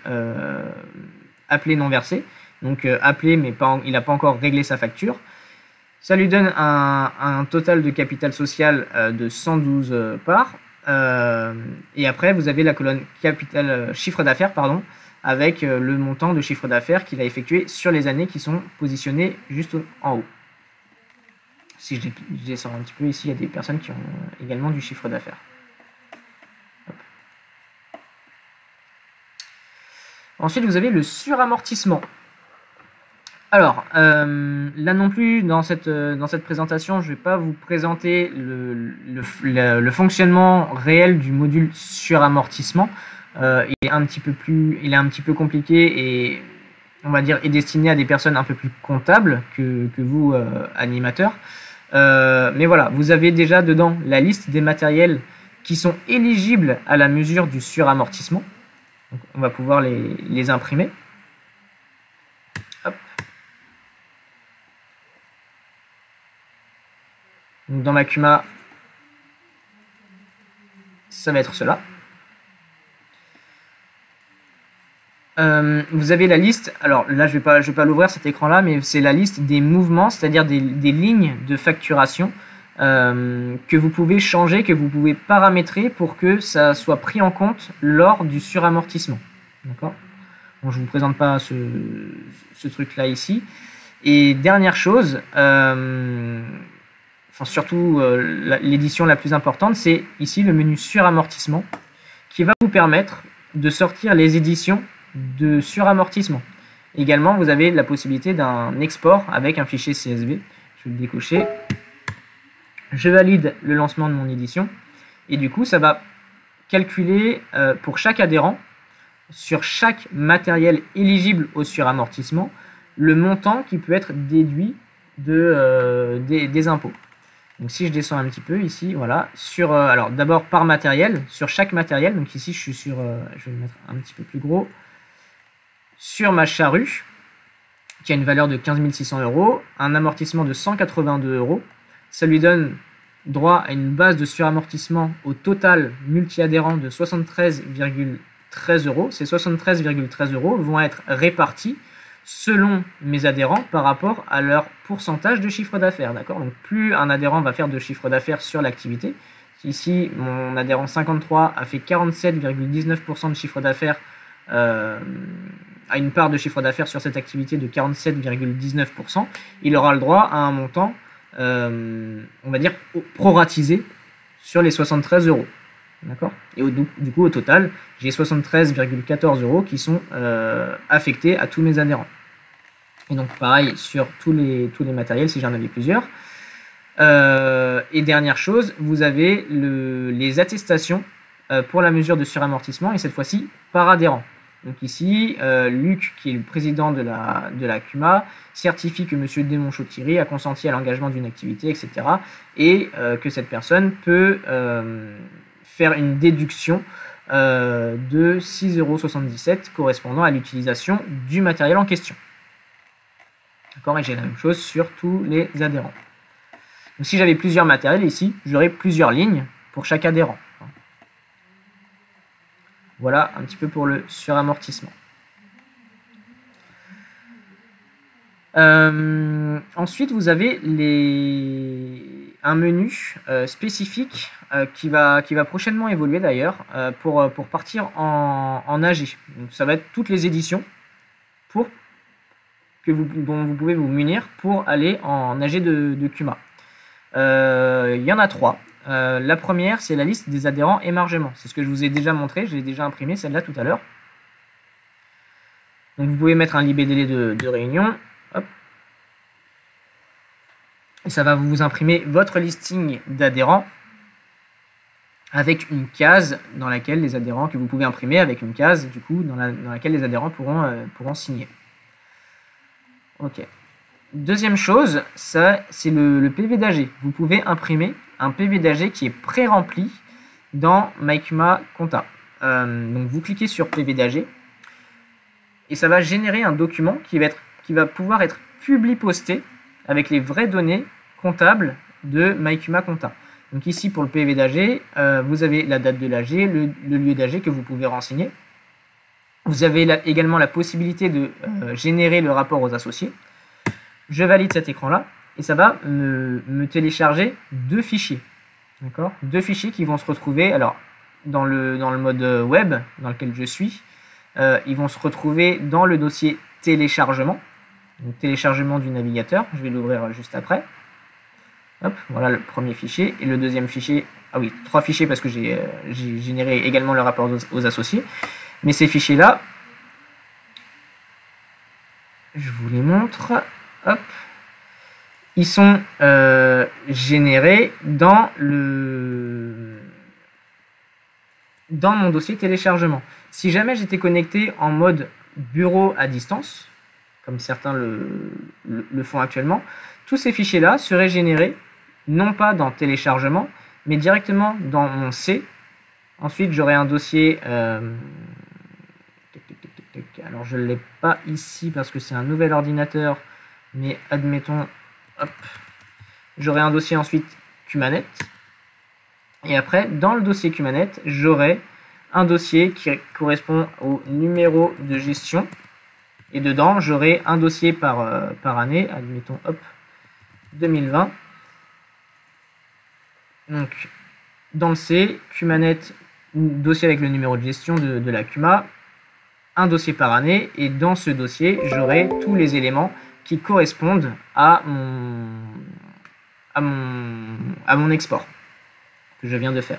appelé non versé, donc appelé mais il n'a pas encore réglé sa facture. Ça lui donne un total de capital social de 112 parts. Et après, vous avez la colonne chiffre d'affaires, avec le montant de chiffre d'affaires qu'il a effectué sur les années qui sont positionnées juste en haut. Si je descends un petit peu, ici, il y a des personnes qui ont également du chiffre d'affaires. Ensuite, vous avez le suramortissement. Alors, là non plus, dans cette présentation, je ne vais pas vous présenter le fonctionnement réel du module suramortissement. Il est un petit peu compliqué et, on va dire, est destiné à des personnes un peu plus comptables que vous, animateurs. Mais voilà, vous avez déjà dedans la liste des matériels qui sont éligibles à la mesure du suramortissement. Donc, on va pouvoir les imprimer. Hop. Donc, dans ma CUMA, ça va être cela. Vous avez la liste, alors là je vais pas l'ouvrir cet écran là, mais c'est la liste des mouvements, c'est-à-dire des lignes de facturation que vous pouvez changer, que vous pouvez paramétrer pour que ça soit pris en compte lors du suramortissement. D'accord ? Bon, je ne vous présente pas ce truc là ici. Et dernière chose, surtout l'édition la plus importante, c'est ici le menu suramortissement qui va vous permettre de sortir les éditions de suramortissement. Également, vous avez la possibilité d'un export avec un fichier CSV. Je vais le décocher. Je valide le lancement de mon édition. Et du coup, ça va calculer pour chaque adhérent, sur chaque matériel éligible au suramortissement, le montant qui peut être déduit des impôts. Donc si je descends un petit peu ici, voilà, alors d'abord par matériel, sur chaque matériel, donc ici je suis sur, je vais le mettre un petit peu plus gros, sur ma charrue, qui a une valeur de 15 600 €, un amortissement de 182 €, ça lui donne droit à une base de suramortissement au total multi-adhérent de 73,13 €. Ces 73,13 € vont être répartis selon mes adhérents par rapport à leur pourcentage de chiffre d'affaires. D'accord ? Donc plus un adhérent va faire de chiffre d'affaires sur l'activité, ici mon adhérent 53 a fait 47,19% de chiffre d'affaires, a une part de chiffre d'affaires sur cette activité de 47,19%, il aura le droit à un montant, on va dire, proratisé sur les 73 €. D'accord ? Et du coup, au total, j'ai 73,14 € qui sont affectés à tous mes adhérents. Et donc, pareil sur tous les matériels, si j'en avais plusieurs. Et dernière chose, vous avez les attestations pour la mesure de suramortissement, et cette fois-ci par adhérent. Donc ici, Luc, qui est le président de la CUMA, certifie que M. Desmonts-Thierry a consenti à l'engagement d'une activité, etc. Et que cette personne peut faire une déduction de 6,77 € correspondant à l'utilisation du matériel en question. D'accord, et j'ai la même chose sur tous les adhérents. Donc si j'avais plusieurs matériels ici, j'aurais plusieurs lignes pour chaque adhérent. Voilà un petit peu pour le suramortissement. Ensuite, vous avez un menu spécifique qui va prochainement évoluer d'ailleurs pour partir en AG. Donc, ça va être toutes les éditions dont vous pouvez vous munir pour aller en AG de CUMA. Il y en a 3. La première, c'est la liste des adhérents émargement. C'est ce que je vous ai déjà montré, je l'ai déjà imprimé celle-là tout à l'heure. Donc vous pouvez mettre un libellé de réunion. Hop. Et ça va vous imprimer votre listing d'adhérents avec une case dans laquelle les adhérents que vous pouvez imprimer avec une case du coup dans laquelle les adhérents pourront signer. Ok. Deuxième chose, ça c'est le PV d'AG. Vous pouvez imprimer un PV d'AG qui est pré-rempli dans MyCUMA Compta. Donc vous cliquez sur PV d'AG et ça va générer un document qui va pouvoir être publi-posté avec les vraies données comptables de MyCUMA Compta. Donc ici pour le PV d'AG, vous avez la date de l'AG, le lieu d'AG que vous pouvez renseigner. Vous avez également la possibilité de générer le rapport aux associés. Je valide cet écran-là et ça va me télécharger 2 fichiers. D'accord ? 2 fichiers qui vont se retrouver alors, dans le mode web dans lequel je suis. Ils vont se retrouver dans le dossier téléchargement. Donc, téléchargement du navigateur. Je vais l'ouvrir juste après. Hop, voilà le premier fichier. Et le deuxième fichier, ah oui, 3 fichiers parce que j'ai généré également le rapport aux associés. Mais ces fichiers-là, je vous les montre. Hop. Ils sont générés dans mon dossier téléchargement. Si jamais j'étais connecté en mode bureau à distance, comme certains le font actuellement, tous ces fichiers-là seraient générés non pas dans téléchargement, mais directement dans mon C. Ensuite, j'aurai un dossier... alors, je ne l'ai pas ici parce que c'est un nouvel ordinateur, mais admettons... J'aurai un dossier ensuite Cumanet. Et après, dans le dossier Cumanet, j'aurai un dossier qui correspond au numéro de gestion. Et dedans, j'aurai un dossier par année, admettons, hop, 2020. Donc, dans le C, Cumanet, dossier avec le numéro de gestion de la CUMA, un dossier par année, et dans ce dossier, j'aurai tous les éléments qui correspondent à mon export que je viens de faire.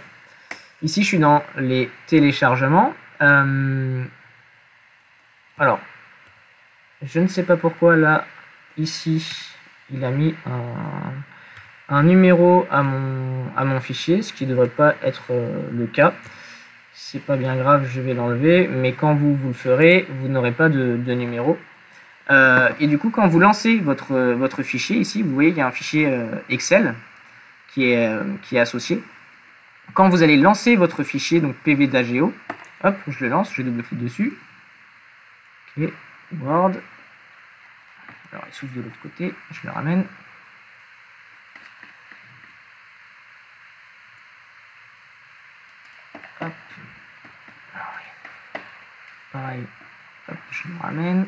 Ici, je suis dans les téléchargements. Alors, je ne sais pas pourquoi là, ici, il a mis un numéro à mon fichier, ce qui ne devrait pas être le cas. C'est pas bien grave, je vais l'enlever, mais quand vous le ferez, vous n'aurez pas de numéro. Et du coup, quand vous lancez votre fichier, ici, vous voyez qu'il y a un fichier Excel qui est associé. Quand vous allez lancer votre fichier, donc PV d'AGO, hop, je le lance, je double-clique dessus. Ok, Word. Alors, il s'ouvre de l'autre côté, je le ramène. Hop. Pareil, hop, je le ramène.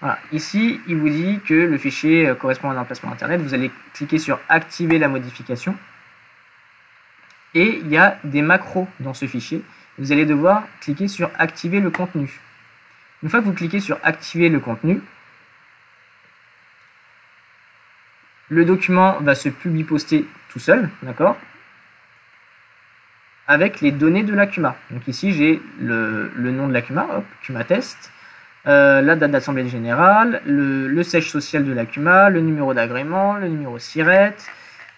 Voilà. Ici, il vous dit que le fichier correspond à un emplacement Internet. Vous allez cliquer sur « Activer la modification ». Et il y a des macros dans ce fichier. Vous allez devoir cliquer sur « Activer le contenu ». Une fois que vous cliquez sur « Activer le contenu », le document va se publier-poster tout seul, d'accord, avec les données de la CUMA. Donc ici, j'ai le nom de la CUMA, hop, CUMA test, la date d'assemblée générale, le siège social de la CUMA, le numéro d'agrément, le numéro SIRET,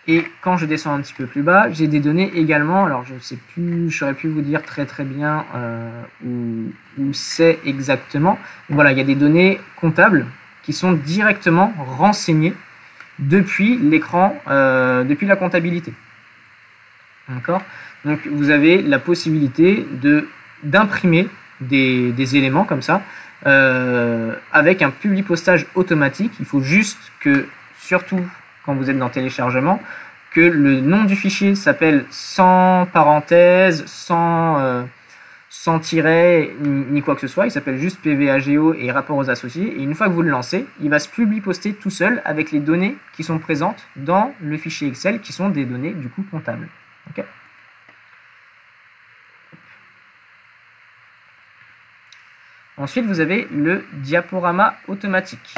Et quand je descends un petit peu plus bas, j'ai des données également. Alors je ne sais plus, je saurais plus vous dire très bien où c'est exactement. Donc, voilà, il y a des données comptables qui sont directement renseignées depuis l'écran, depuis la comptabilité. D'accord ? Donc vous avez la possibilité d'imprimer des éléments comme ça avec un publipostage automatique. Il faut juste que, surtout quand vous êtes dans téléchargement, que le nom du fichier s'appelle sans parenthèse, sans tiret, ni quoi que ce soit. Il s'appelle juste PVAGO et rapport aux associés. Et une fois que vous le lancez, il va se publiposter tout seul avec les données qui sont présentes dans le fichier Excel, qui sont des données du coup comptables. Okay. Ensuite, vous avez le diaporama automatique.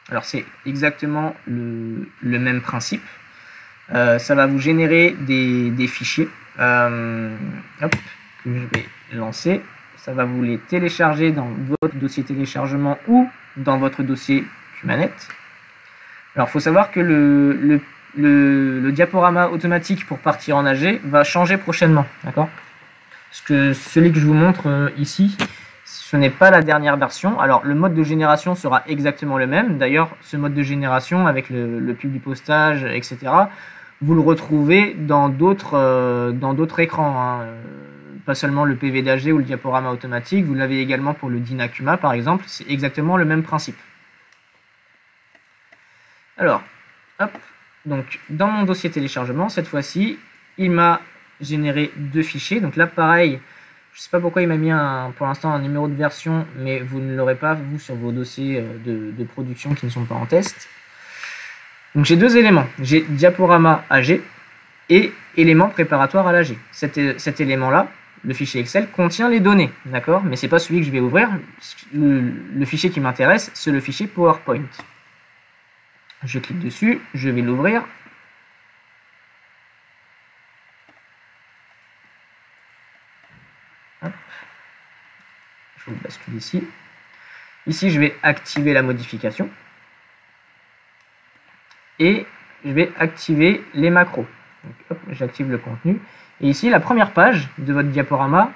Alors, c'est exactement le même principe. Ça va vous générer des fichiers que je vais lancer. Ça va vous les télécharger dans votre dossier téléchargement ou dans votre dossier Cumanet. Alors, il faut savoir que le diaporama automatique pour partir en AG va changer prochainement. D'accord ? Parce que celui que je vous montre ici, ce n'est pas la dernière version. Alors, le mode de génération sera exactement le même. D'ailleurs, ce mode de génération avec le publipostage, etc., vous le retrouvez dans d'autres écrans. Hein. Pas seulement le PV d'AG ou le diaporama automatique. Vous l'avez également pour le Dynacuma, par exemple. C'est exactement le même principe. Alors, hop. Donc, dans mon dossier téléchargement, cette fois-ci, il m'a généré 2 fichiers. Donc là, pareil, je ne sais pas pourquoi il m'a mis pour l'instant un numéro de version, mais vous ne l'aurez pas, vous, sur vos dossiers de production qui ne sont pas en test. Donc j'ai 2 éléments. J'ai diaporama AG et élément préparatoire à l'AG. Cet élément-là, le fichier Excel, contient les données, d'accord ? Mais ce n'est pas celui que je vais ouvrir. Le fichier qui m'intéresse, c'est le fichier PowerPoint. Je clique dessus, je vais l'ouvrir. Je vous bascule ici. Ici, je vais activer la modification. Et je vais activer les macros. J'active le contenu. Et ici, la première page de votre diaporama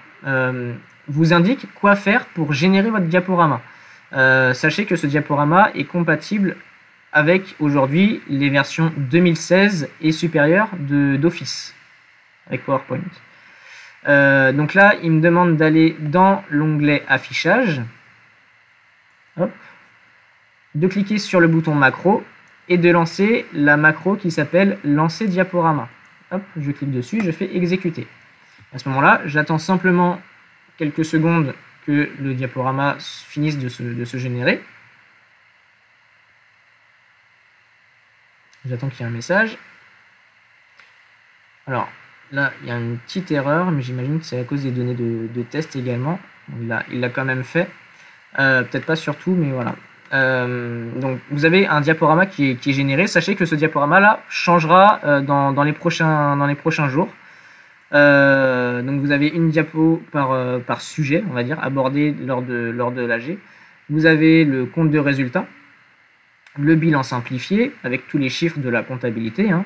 vous indique quoi faire pour générer votre diaporama. Sachez que ce diaporama est compatible avec aujourd'hui les versions 2016 et supérieures d'Office avec PowerPoint. Donc là, il me demande d'aller dans l'onglet affichage, hop, de cliquer sur le bouton macro et de lancer la macro qui s'appelle lancer diaporama. Hop, je clique dessus, je fais exécuter. À ce moment-là, j'attends simplement quelques secondes que le diaporama finisse de se générer. J'attends qu'il y ait un message. Alors, là, il y a une petite erreur, mais j'imagine que c'est à cause des données de test également. Il l'a quand même fait. Peut-être pas sur tout, mais voilà. Donc, vous avez un diaporama qui est généré. Sachez que ce diaporama-là changera dans les prochains jours. Donc, vous avez une diapo par sujet, on va dire, abordée lors de l'AG. Vous avez le compte de résultats, le bilan simplifié, avec tous les chiffres de la comptabilité, hein.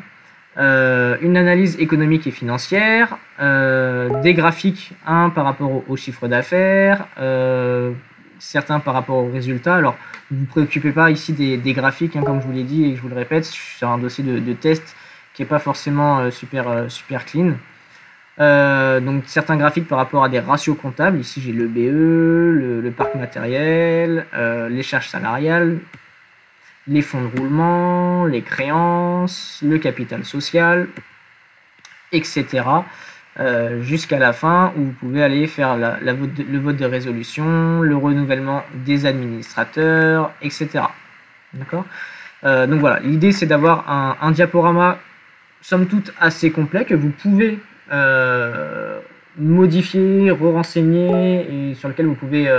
Une analyse économique et financière, des graphiques, un par rapport au chiffre d'affaires, certains par rapport aux résultats. Alors, ne vous préoccupez pas ici des graphiques, hein, comme je vous l'ai dit et je vous le répète, sur un dossier de test qui n'est pas forcément super clean. Donc, certains graphiques par rapport à des ratios comptables. Ici, j'ai le BE, le parc matériel, les charges salariales, les fonds de roulement, les créances, le capital social, etc. Jusqu'à la fin où vous pouvez aller faire le vote de résolution, le renouvellement des administrateurs, etc. D'accord ? Donc voilà, l'idée c'est d'avoir un diaporama somme toute assez complet que vous pouvez modifier, re-renseigner et sur lequel vous pouvez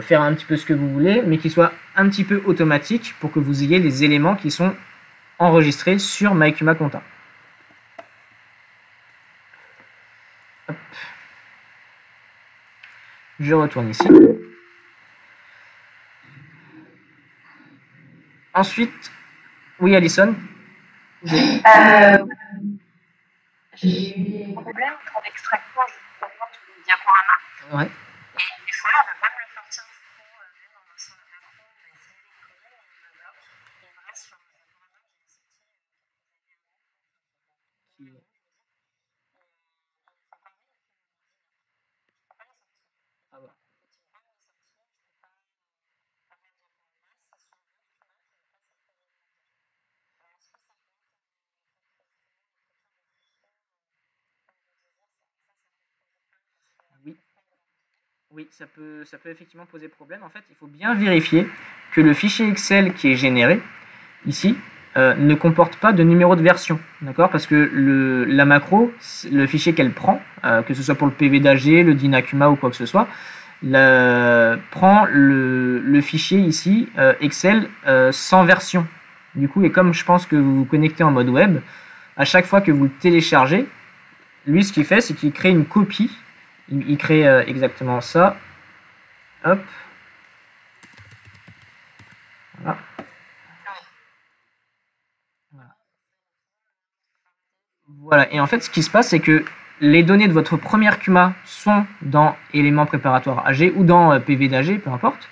faire un petit peu ce que vous voulez, mais qui soit un petit peu automatique pour que vous ayez les éléments qui sont enregistrés sur MyCuma Compta. Hop. Je retourne ici. Ensuite, oui Alison, J'ai eu des problèmes pour l'extraction justement du diaporama. Ouais. Et des fois, on ne va pas me le sortir du coup, même en lançant la macro, on a essayé de coller, mais il me bloque. Et il me reste sur le diaporama que j'ai sorti Ah bah. Oui. Oui, ça peut effectivement poser problème. En fait, il faut bien vérifier que le fichier Excel qui est généré ici ne comporte pas de numéro de version, d'accord? Parce que la macro, le fichier qu'elle prend, que ce soit pour le PV d'AG, le Dynacuma ou quoi que ce soit, prend le fichier ici Excel sans version. Du coup, et comme je pense que vous vous connectez en mode web, à chaque fois que vous le téléchargez, lui, ce qu'il fait, c'est qu'il crée une copie. Il crée exactement ça. Hop. Voilà. Voilà. Et en fait, ce qui se passe, c'est que les données de votre première CUMA sont dans éléments préparatoires AG ou dans PV d'AG, peu importe.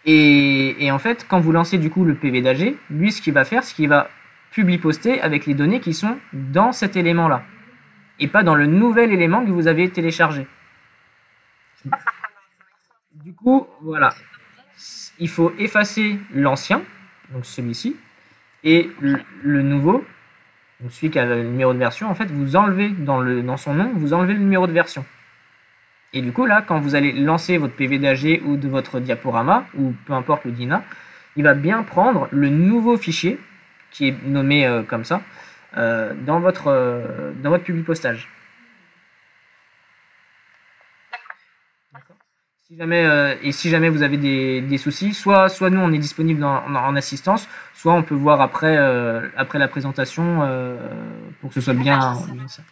Et en fait, quand vous lancez du coup le PV d'AG, lui, ce qu'il va faire, c'est qu'il va publier-poster avec les données qui sont dans cet élément-là. Et pas dans le nouvel élément que vous avez téléchargé. Du coup, voilà. Il faut effacer l'ancien, donc celui-ci, et le nouveau, donc celui qui a le numéro de version, en fait, vous enlevez dans son nom, vous enlevez le numéro de version. Et du coup, là, quand vous allez lancer votre PV d'AG ou de votre diaporama, ou peu importe le DINA, il va bien prendre le nouveau fichier, qui est nommé comme ça, dans votre publipostage. Si jamais vous avez des soucis, soit nous on est disponible en assistance, soit on peut voir après la présentation pour que ce soit bien ça.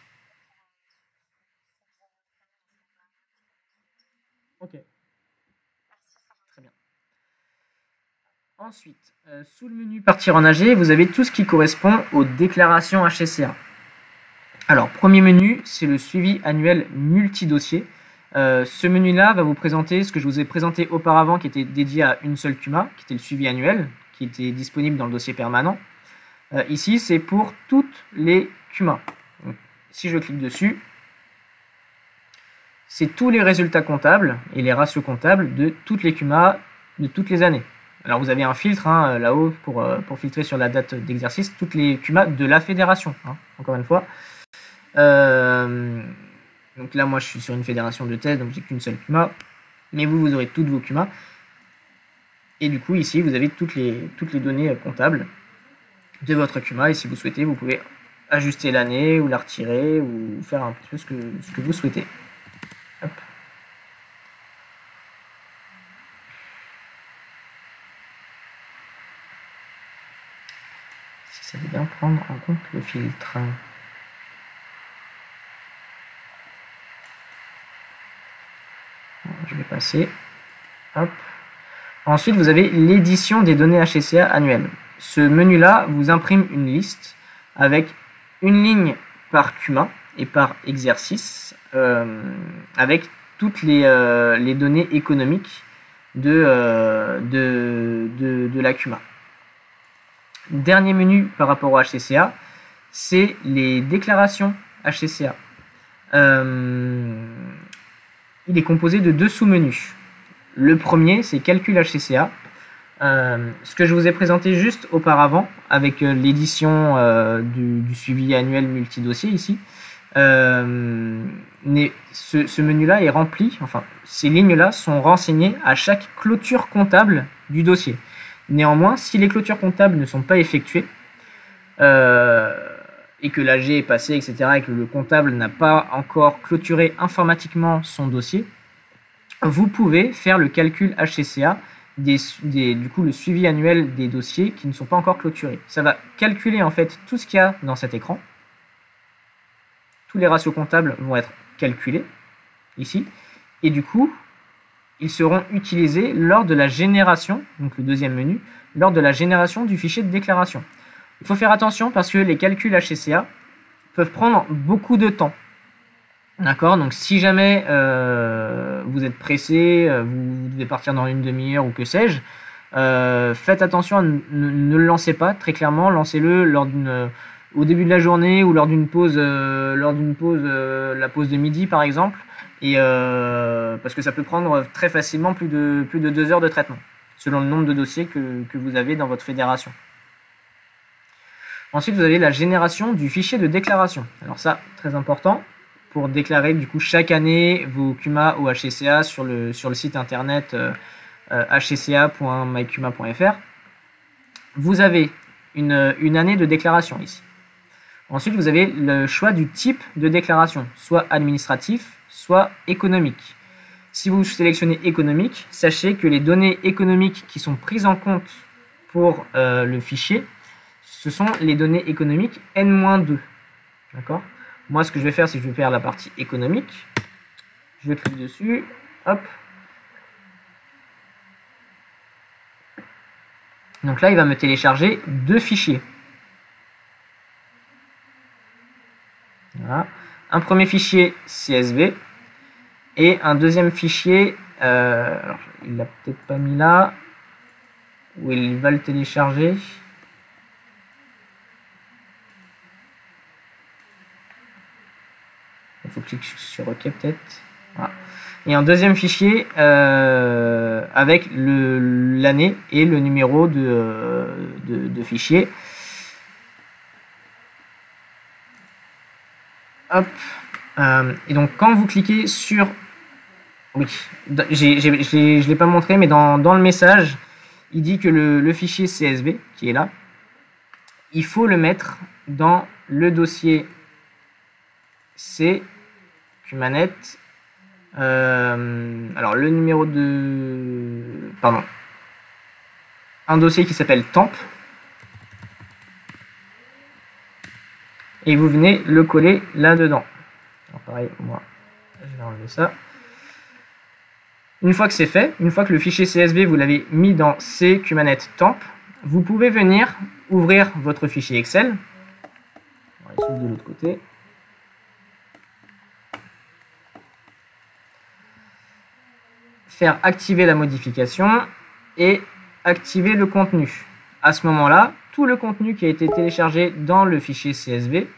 Ok. Très bien. Ensuite, sous le menu Partir en AG, vous avez tout ce qui correspond aux déclarations HCCA. Alors, premier menu, c'est le suivi annuel multi-dossier. Ce menu-là va vous présenter ce que je vous ai présenté auparavant, qui était dédié à une seule CUMA, qui était le suivi annuel, qui était disponible dans le dossier permanent. Ici, c'est pour toutes les CUMA. Donc, si je clique dessus, c'est tous les résultats comptables et les ratios comptables de toutes les CUMA de toutes les années. Alors, vous avez un filtre là-haut pour filtrer sur la date d'exercice toutes les CUMA de la fédération, encore une fois. Donc là, moi, je suis sur une fédération de thèse, donc j'ai qu'une seule CUMA. Mais vous aurez toutes vos CUMA. Et du coup, ici, vous avez toutes les données comptables de votre CUMA. Et si vous souhaitez, vous pouvez ajuster l'année ou la retirer ou faire un petit peu ce que vous souhaitez. Hop. Si ça veut bien prendre en compte le filtre. Je vais passer. Hop. Ensuite, vous avez l'édition des données HCCA annuelles. Ce menu-là vous imprime une liste avec une ligne par CUMA et par exercice, avec toutes les données économiques de la CUMA. Dernier menu par rapport au HCCA, c'est les déclarations HCCA. Il est composé de deux sous-menus. Le premier, c'est Calcul HCCA. Ce que je vous ai présenté juste auparavant, avec l'édition du suivi annuel multidossier ici, ce menu-là est rempli, enfin, ces lignes-là sont renseignées à chaque clôture comptable du dossier. Néanmoins, si les clôtures comptables ne sont pas effectuées, et que l'AG est passé, etc., et que le comptable n'a pas encore clôturé informatiquement son dossier, vous pouvez faire le calcul HCCA, du coup le suivi annuel des dossiers qui ne sont pas encore clôturés. Ça va calculer en fait tout ce qu'il y a dans cet écran. Tous les ratios comptables vont être calculés ici, et du coup, ils seront utilisés lors de la génération, donc le deuxième menu, lors de la génération du fichier de déclaration. Il faut faire attention parce que les calculs HCCA peuvent prendre beaucoup de temps. D'accord, donc si jamais vous êtes pressé, vous devez partir dans une demi-heure ou que sais-je, faites attention à ne le lancez pas très clairement, lancez-le au début de la journée ou lors d'une pause, la pause de midi par exemple, et parce que ça peut prendre très facilement plus de 2 heures de traitement, selon le nombre de dossiers que vous avez dans votre fédération. Ensuite, vous avez la génération du fichier de déclaration. Alors ça, très important, pour déclarer du coup chaque année vos CUMA au HCCA sur le site internet hcca.mycuma.fr. Vous avez une année de déclaration ici. Ensuite, vous avez le choix du type de déclaration, soit administratif, soit économique. Si vous sélectionnez économique, sachez que les données économiques qui sont prises en compte pour le fichier, ce sont les données économiques N-2. D'accord ? Moi, ce que je vais faire, c'est que je vais faire la partie économique. Je clique dessus. Hop. Donc là, il va me télécharger 2 fichiers. Voilà. Un premier fichier CSV et un deuxième fichier, alors, il l'a peut-être pas mis là, où il va le télécharger. Il faut cliquer sur OK peut-être. Voilà. Et un deuxième fichier avec l'année et le numéro de fichier. Hop. Et donc quand vous cliquez sur... Oui, je ne l'ai pas montré, mais dans le message, il dit que le fichier CSV, qui est là, il faut le mettre dans le dossier C, Cumanet. Alors le numéro de... Pardon. Un dossier qui s'appelle temp. Et vous venez le coller là-dedans. Alors pareil, moi, je vais enlever ça. Une fois que c'est fait, une fois que le fichier CSV, vous l'avez mis dans C, Cumanet, temp, vous pouvez venir ouvrir votre fichier Excel. On va essayer de l'autre côté. Faire activer la modification et activer le contenu. À ce moment-là, tout le contenu qui a été téléchargé dans le fichier CSV,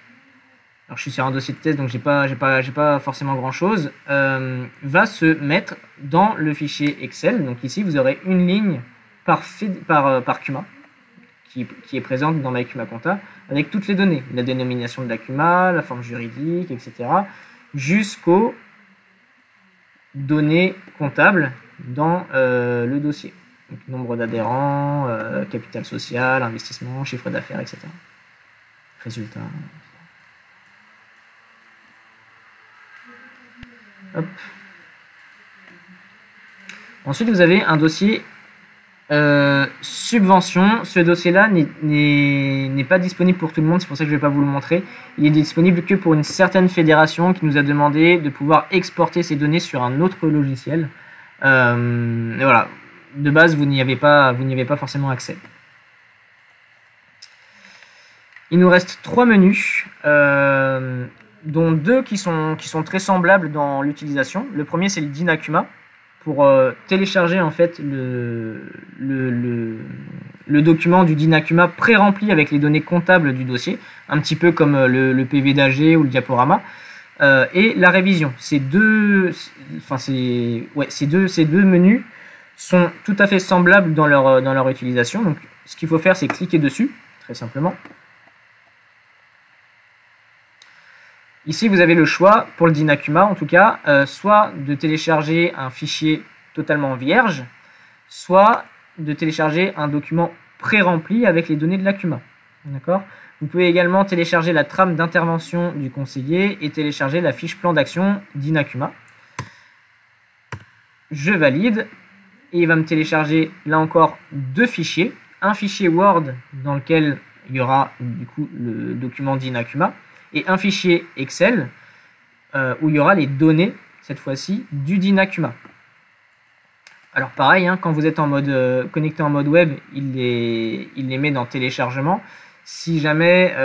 alors je suis sur un dossier de test donc j'ai pas forcément grand chose, va se mettre dans le fichier Excel. Donc ici vous aurez une ligne par CUMA qui est présente dans MyCuma Compta avec toutes les données, la dénomination de la CUMA, la forme juridique, etc. jusqu'aux données comptables dans le dossier. Donc, nombre d'adhérents, capital social, investissement, chiffre d'affaires, etc. Résultats. Hop. Ensuite, vous avez un dossier subvention. Ce dossier-là n'est pas disponible pour tout le monde, c'est pour ça que je ne vais pas vous le montrer. Il est disponible que pour une certaine fédération qui nous a demandé de pouvoir exporter ces données sur un autre logiciel. Et voilà, de base, vous n'y avez pas forcément accès. Il nous reste 3 menus, dont 2 qui sont très semblables dans l'utilisation. Le premier, c'est le DINACUMA, pour télécharger en fait le document du DINACUMA pré-rempli avec les données comptables du dossier, un petit peu comme le PV d'AG ou le diaporama, et la révision. Ces deux menus sont tout à fait semblables dans leur utilisation. Donc, ce qu'il faut faire, c'est cliquer dessus, très simplement. Ici, vous avez le choix, pour le DINACUMA en tout cas, soit de télécharger un fichier totalement vierge, soit de télécharger un document pré-rempli avec les données de la CUMA. D'accord ? Vous pouvez également télécharger la trame d'intervention du conseiller et télécharger la fiche plan d'action DINACUMA. Je valide et il va me télécharger là encore 2 fichiers. Un fichier Word dans lequel il y aura du coup le document DINACUMA et un fichier Excel où il y aura les données, cette fois-ci, du DINACUMA. Alors pareil, hein, quand vous êtes en mode connecté en mode web, il les met dans téléchargement. si jamais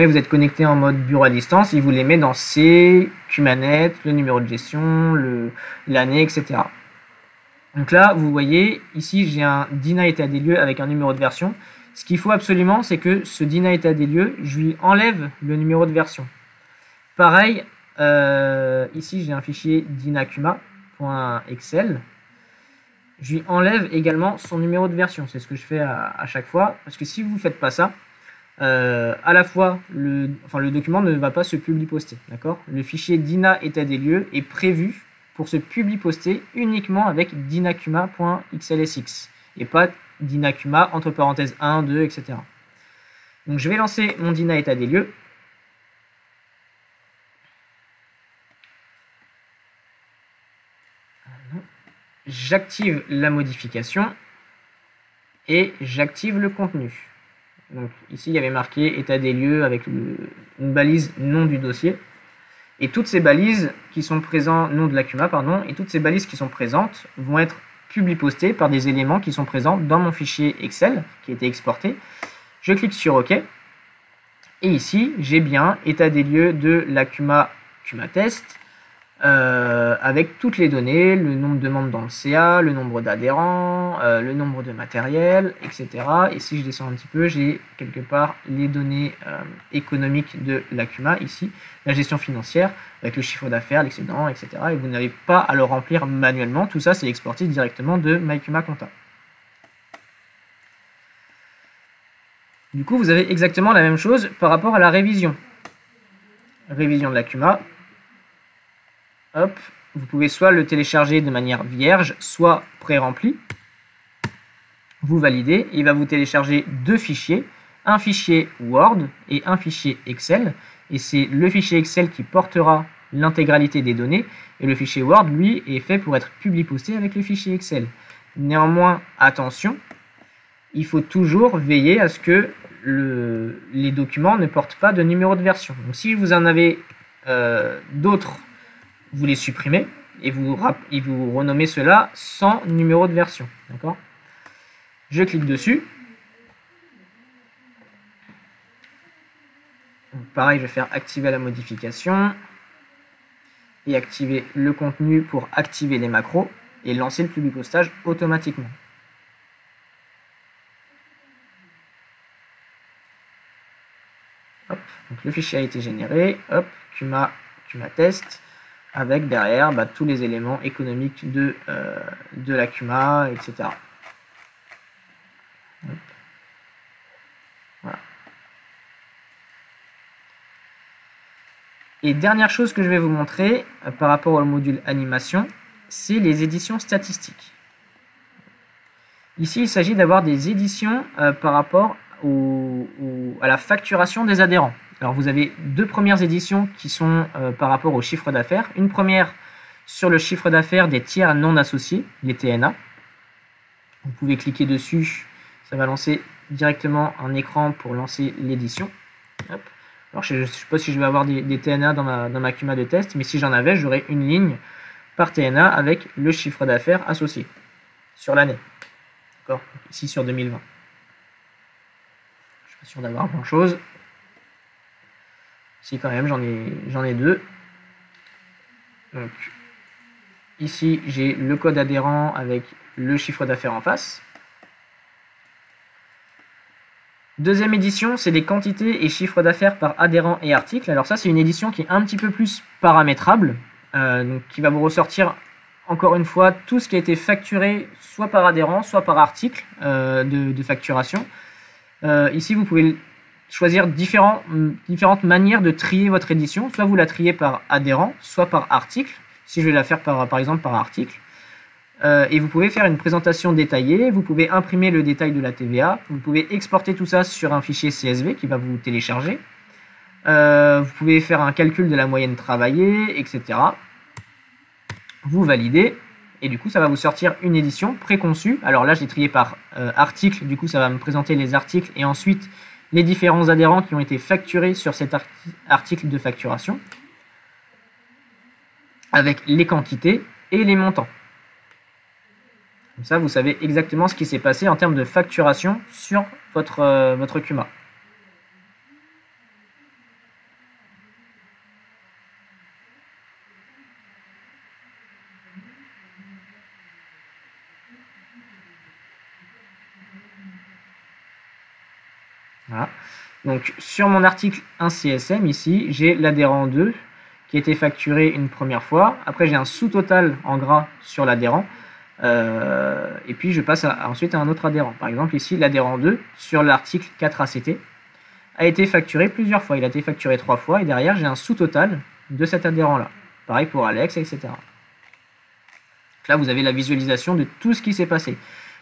vous êtes connecté en mode bureau à distance, il vous les met dans C, Cumanet, le numéro de gestion, l'année, etc. Donc là, vous voyez, ici, j'ai un DINA état des lieux avec un numéro de version. Ce qu'il faut absolument, c'est que ce DINA état des lieux, je lui enlève le numéro de version. Pareil, ici, j'ai un fichier dinacuma.excel. Je lui enlève également son numéro de version. C'est ce que je fais à chaque fois. Parce que si vous ne faites pas ça, à la fois, le document ne va pas se publier-poster. Le fichier DINA état des lieux est prévu pour se publier-poster uniquement avec dinacuma.xlsx et pas dinacuma entre parenthèses 1, 2, etc. Donc je vais lancer mon DINA état des lieux. J'active la modification et j'active le contenu. Donc ici il y avait marqué état des lieux avec une balise nom du dossier. Et toutes ces balises qui sont présentes, nom de l'Acuma, pardon, et toutes ces balises qui sont présentes vont être publi-postées par des éléments qui sont présents dans mon fichier Excel qui a été exporté. Je clique sur OK. Et ici, j'ai bien état des lieux de l'Acuma Test avec toutes les données, le nombre de membres dans le CA, le nombre d'adhérents, le nombre de matériel, etc. Et si je descends un petit peu, j'ai quelque part les données économiques de l'Acuma, ici, la gestion financière, avec le chiffre d'affaires, l'excédent, etc. Et vous n'avez pas à le remplir manuellement, tout ça c'est exporté directement de MyCuma Compta. Du coup, vous avez exactement la même chose par rapport à la révision. Révision de l'Acuma. Hop, vous pouvez soit le télécharger de manière vierge, soit pré-rempli. Vous validez, il va vous télécharger deux fichiers, un fichier Word et un fichier Excel. Et c'est le fichier Excel qui portera l'intégralité des données. Et le fichier Word, lui, est fait pour être publié-posté avec le fichier Excel. Néanmoins, attention, il faut toujours veiller à ce que les documents ne portent pas de numéro de version. Donc si vous en avez d'autres, vous les supprimez et vous renommez cela sans numéro de version. D'accord ? Je clique dessus. Donc, pareil, je vais faire activer la modification et activer le contenu pour activer les macros et lancer le publipostage automatiquement. Hop, donc le fichier a été généré. Hop, Cuma test. Avec derrière tous les éléments économiques de la Cuma, etc. Hop. Voilà. Et dernière chose que je vais vous montrer par rapport au module animation, c'est les éditions statistiques. Ici, il s'agit d'avoir des éditions par rapport à la facturation des adhérents. Alors vous avez deux premières éditions qui sont par rapport au chiffre d'affaires. Une première sur le chiffre d'affaires des tiers non associés, les TNA. Vous pouvez cliquer dessus, ça va lancer directement un écran pour lancer l'édition. Alors je ne sais pas si je vais avoir des TNA dans ma Cuma de test, mais si j'en avais, j'aurais une ligne par TNA avec le chiffre d'affaires associé sur l'année. D'accord ? Ici sur 2020. Je ne suis pas sûr d'avoir grand chose. Si quand même, j'en ai deux. Donc ici, j'ai le code adhérent avec le chiffre d'affaires en face. Deuxième édition, c'est les quantités et chiffres d'affaires par adhérent et article. Alors ça, c'est une édition qui est un petit peu plus paramétrable, donc qui va vous ressortir encore une fois tout ce qui a été facturé soit par adhérent, soit par article de facturation. Ici, vous pouvez choisir différentes manières de trier votre édition. Soit vous la triez par adhérent, soit par article. Si je vais la faire par exemple par article. Et vous pouvez faire une présentation détaillée. Vous pouvez imprimer le détail de la TVA. Vous pouvez exporter tout ça sur un fichier CSV qui va vous télécharger. Vous pouvez faire un calcul de la moyenne travaillée, etc. Vous validez. Et du coup, ça va vous sortir une édition préconçue. Alors là, je l'ai trié par article. Du coup, ça va me présenter les articles et ensuite les différents adhérents qui ont été facturés sur cet article de facturation, avec les quantités et les montants. Comme ça, vous savez exactement ce qui s'est passé en termes de facturation sur votre CUMA. Voilà. Donc sur mon article 1 CSM ici, j'ai l'adhérent 2 qui a été facturé une première fois. Après j'ai un sous-total en gras sur l'adhérent. Et puis je passe ensuite à un autre adhérent. Par exemple ici l'adhérent 2 sur l'article 4 ACT a été facturé plusieurs fois. Il a été facturé 3 fois et derrière j'ai un sous-total de cet adhérent là. Pareil pour Alex, etc. Donc là vous avez la visualisation de tout ce qui s'est passé.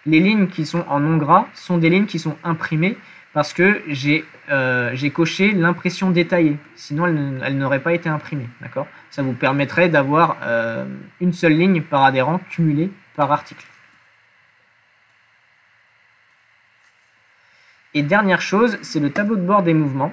Les lignes qui sont en non gras sont des lignes qui sont imprimées parce que j'ai coché l'impression détaillée, sinon elle n'aurait pas été imprimée. D'accord ? Ça vous permettrait d'avoir une seule ligne par adhérent cumulée par article. Et dernière chose, c'est le tableau de bord des mouvements.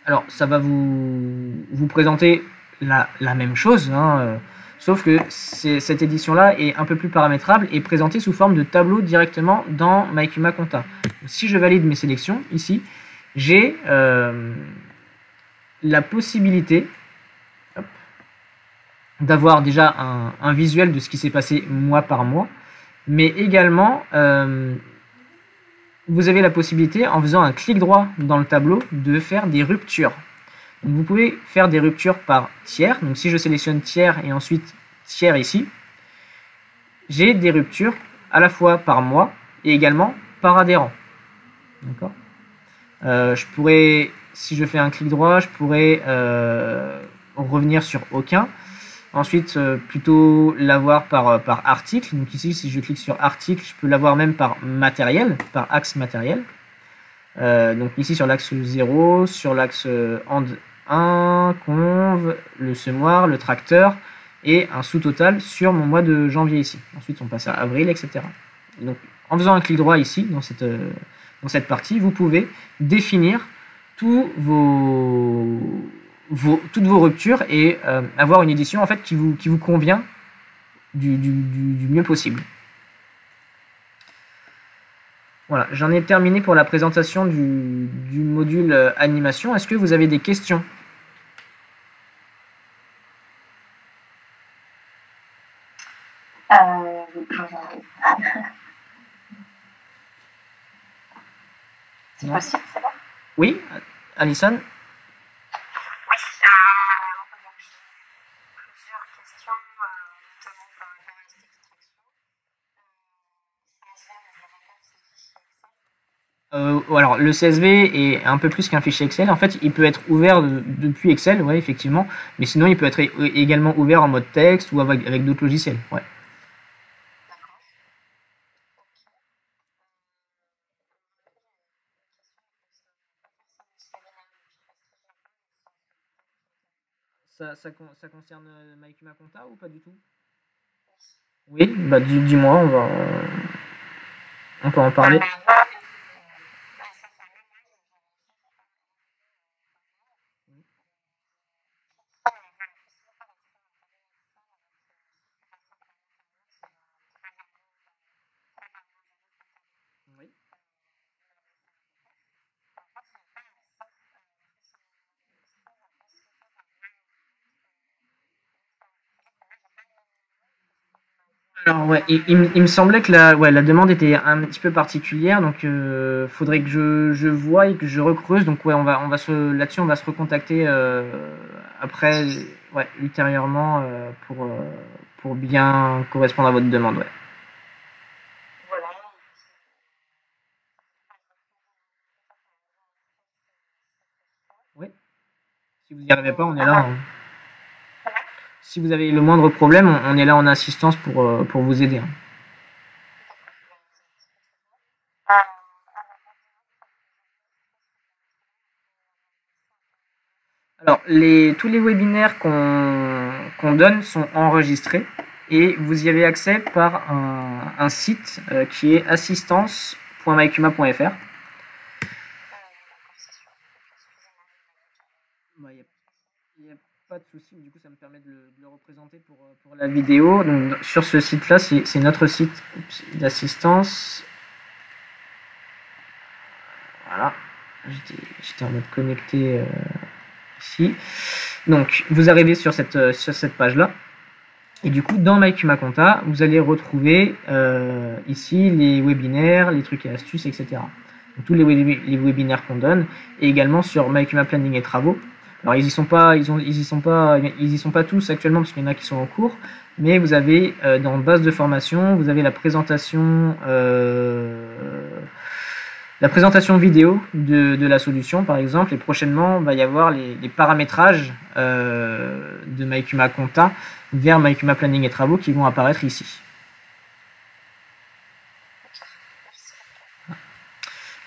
Alors ça va vous présenter la même chose, hein, sauf que cette édition-là est un peu plus paramétrable et présentée sous forme de tableau directement dans MyCUMA Compta. Si je valide mes sélections, ici, j'ai la possibilité d'avoir déjà un visuel de ce qui s'est passé mois par mois, mais également, vous avez la possibilité, en faisant un clic droit dans le tableau, de faire des ruptures. Donc vous pouvez faire des ruptures par tiers. Donc si je sélectionne tiers et ensuite tiers ici, j'ai des ruptures à la fois par mois et également par adhérent. D'accord ? Je pourrais, si je fais un clic droit, je pourrais revenir sur aucun. Ensuite, plutôt l'avoir par article. Donc ici, si je clique sur article, je peux l'avoir même par matériel, par axe matériel. Donc ici sur l'axe 0, sur l'axe and 1, conv, le semoir, le tracteur et un sous-total sur mon mois de janvier ici. Ensuite on passe à avril, etc. Donc en faisant un clic droit ici dans cette partie, vous pouvez définir toutes vos ruptures et avoir une édition en fait qui vous convient du mieux possible. Voilà, j'en ai terminé pour la présentation du module animation. Est-ce que vous avez des questions ? C'est possible, c'est bon ? Oui, Alison ? Oui, plusieurs questions, notamment par rapport à cette extraction. Alors, le CSV est un peu plus qu'un fichier Excel. En fait, il peut être ouvert depuis Excel, ouais, effectivement. Mais sinon, il peut être également ouvert en mode texte ou avec d'autres logiciels. Ouais. Ça concerne MyCUMA Compta ou pas du tout ? Oui, bah dis-moi, on peut en parler. Oui. Alors ouais, il me semblait que la demande était un petit peu particulière, donc faudrait que je voie et que je recreuse. Donc ouais, là-dessus on va se recontacter après, ouais, ultérieurement pour bien correspondre à votre demande, ouais. Voilà. Oui. Si vous n'y arrivez pas, on est là. Si vous avez le moindre problème, on est là en assistance pour vous aider. Alors, tous les webinaires qu'on donne sont enregistrés et vous y avez accès par un site qui est assistance.mycuma.fr. Pas de souci, du coup ça me permet de le représenter pour la vidéo. Donc, sur ce site-là, c'est notre site d'assistance. Voilà, j'étais en mode connecté ici. Donc vous arrivez sur cette page-là. Et du coup, dans MyCumaConta, vous allez retrouver ici les webinaires, les trucs et astuces, etc. Donc, tous les webinaires qu'on donne, et également sur MyCuma Planning et Travaux. Alors ils y sont pas tous actuellement parce qu'il y en a qui sont en cours, mais vous avez dans base de formation, vous avez la présentation vidéo de la solution par exemple, et prochainement il va y avoir les paramétrages de MyCumaConta vers MyCuma Planning et Travaux qui vont apparaître ici.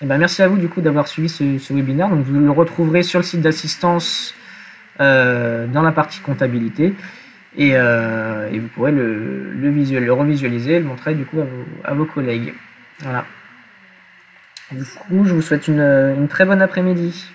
Et ben, merci à vous du coup d'avoir suivi ce webinaire. Donc, vous le retrouverez sur le site d'assistance dans la partie comptabilité et vous pourrez le revisualiser et le montrer du coup à vos collègues. Voilà. Du coup, je vous souhaite une très bonne après-midi.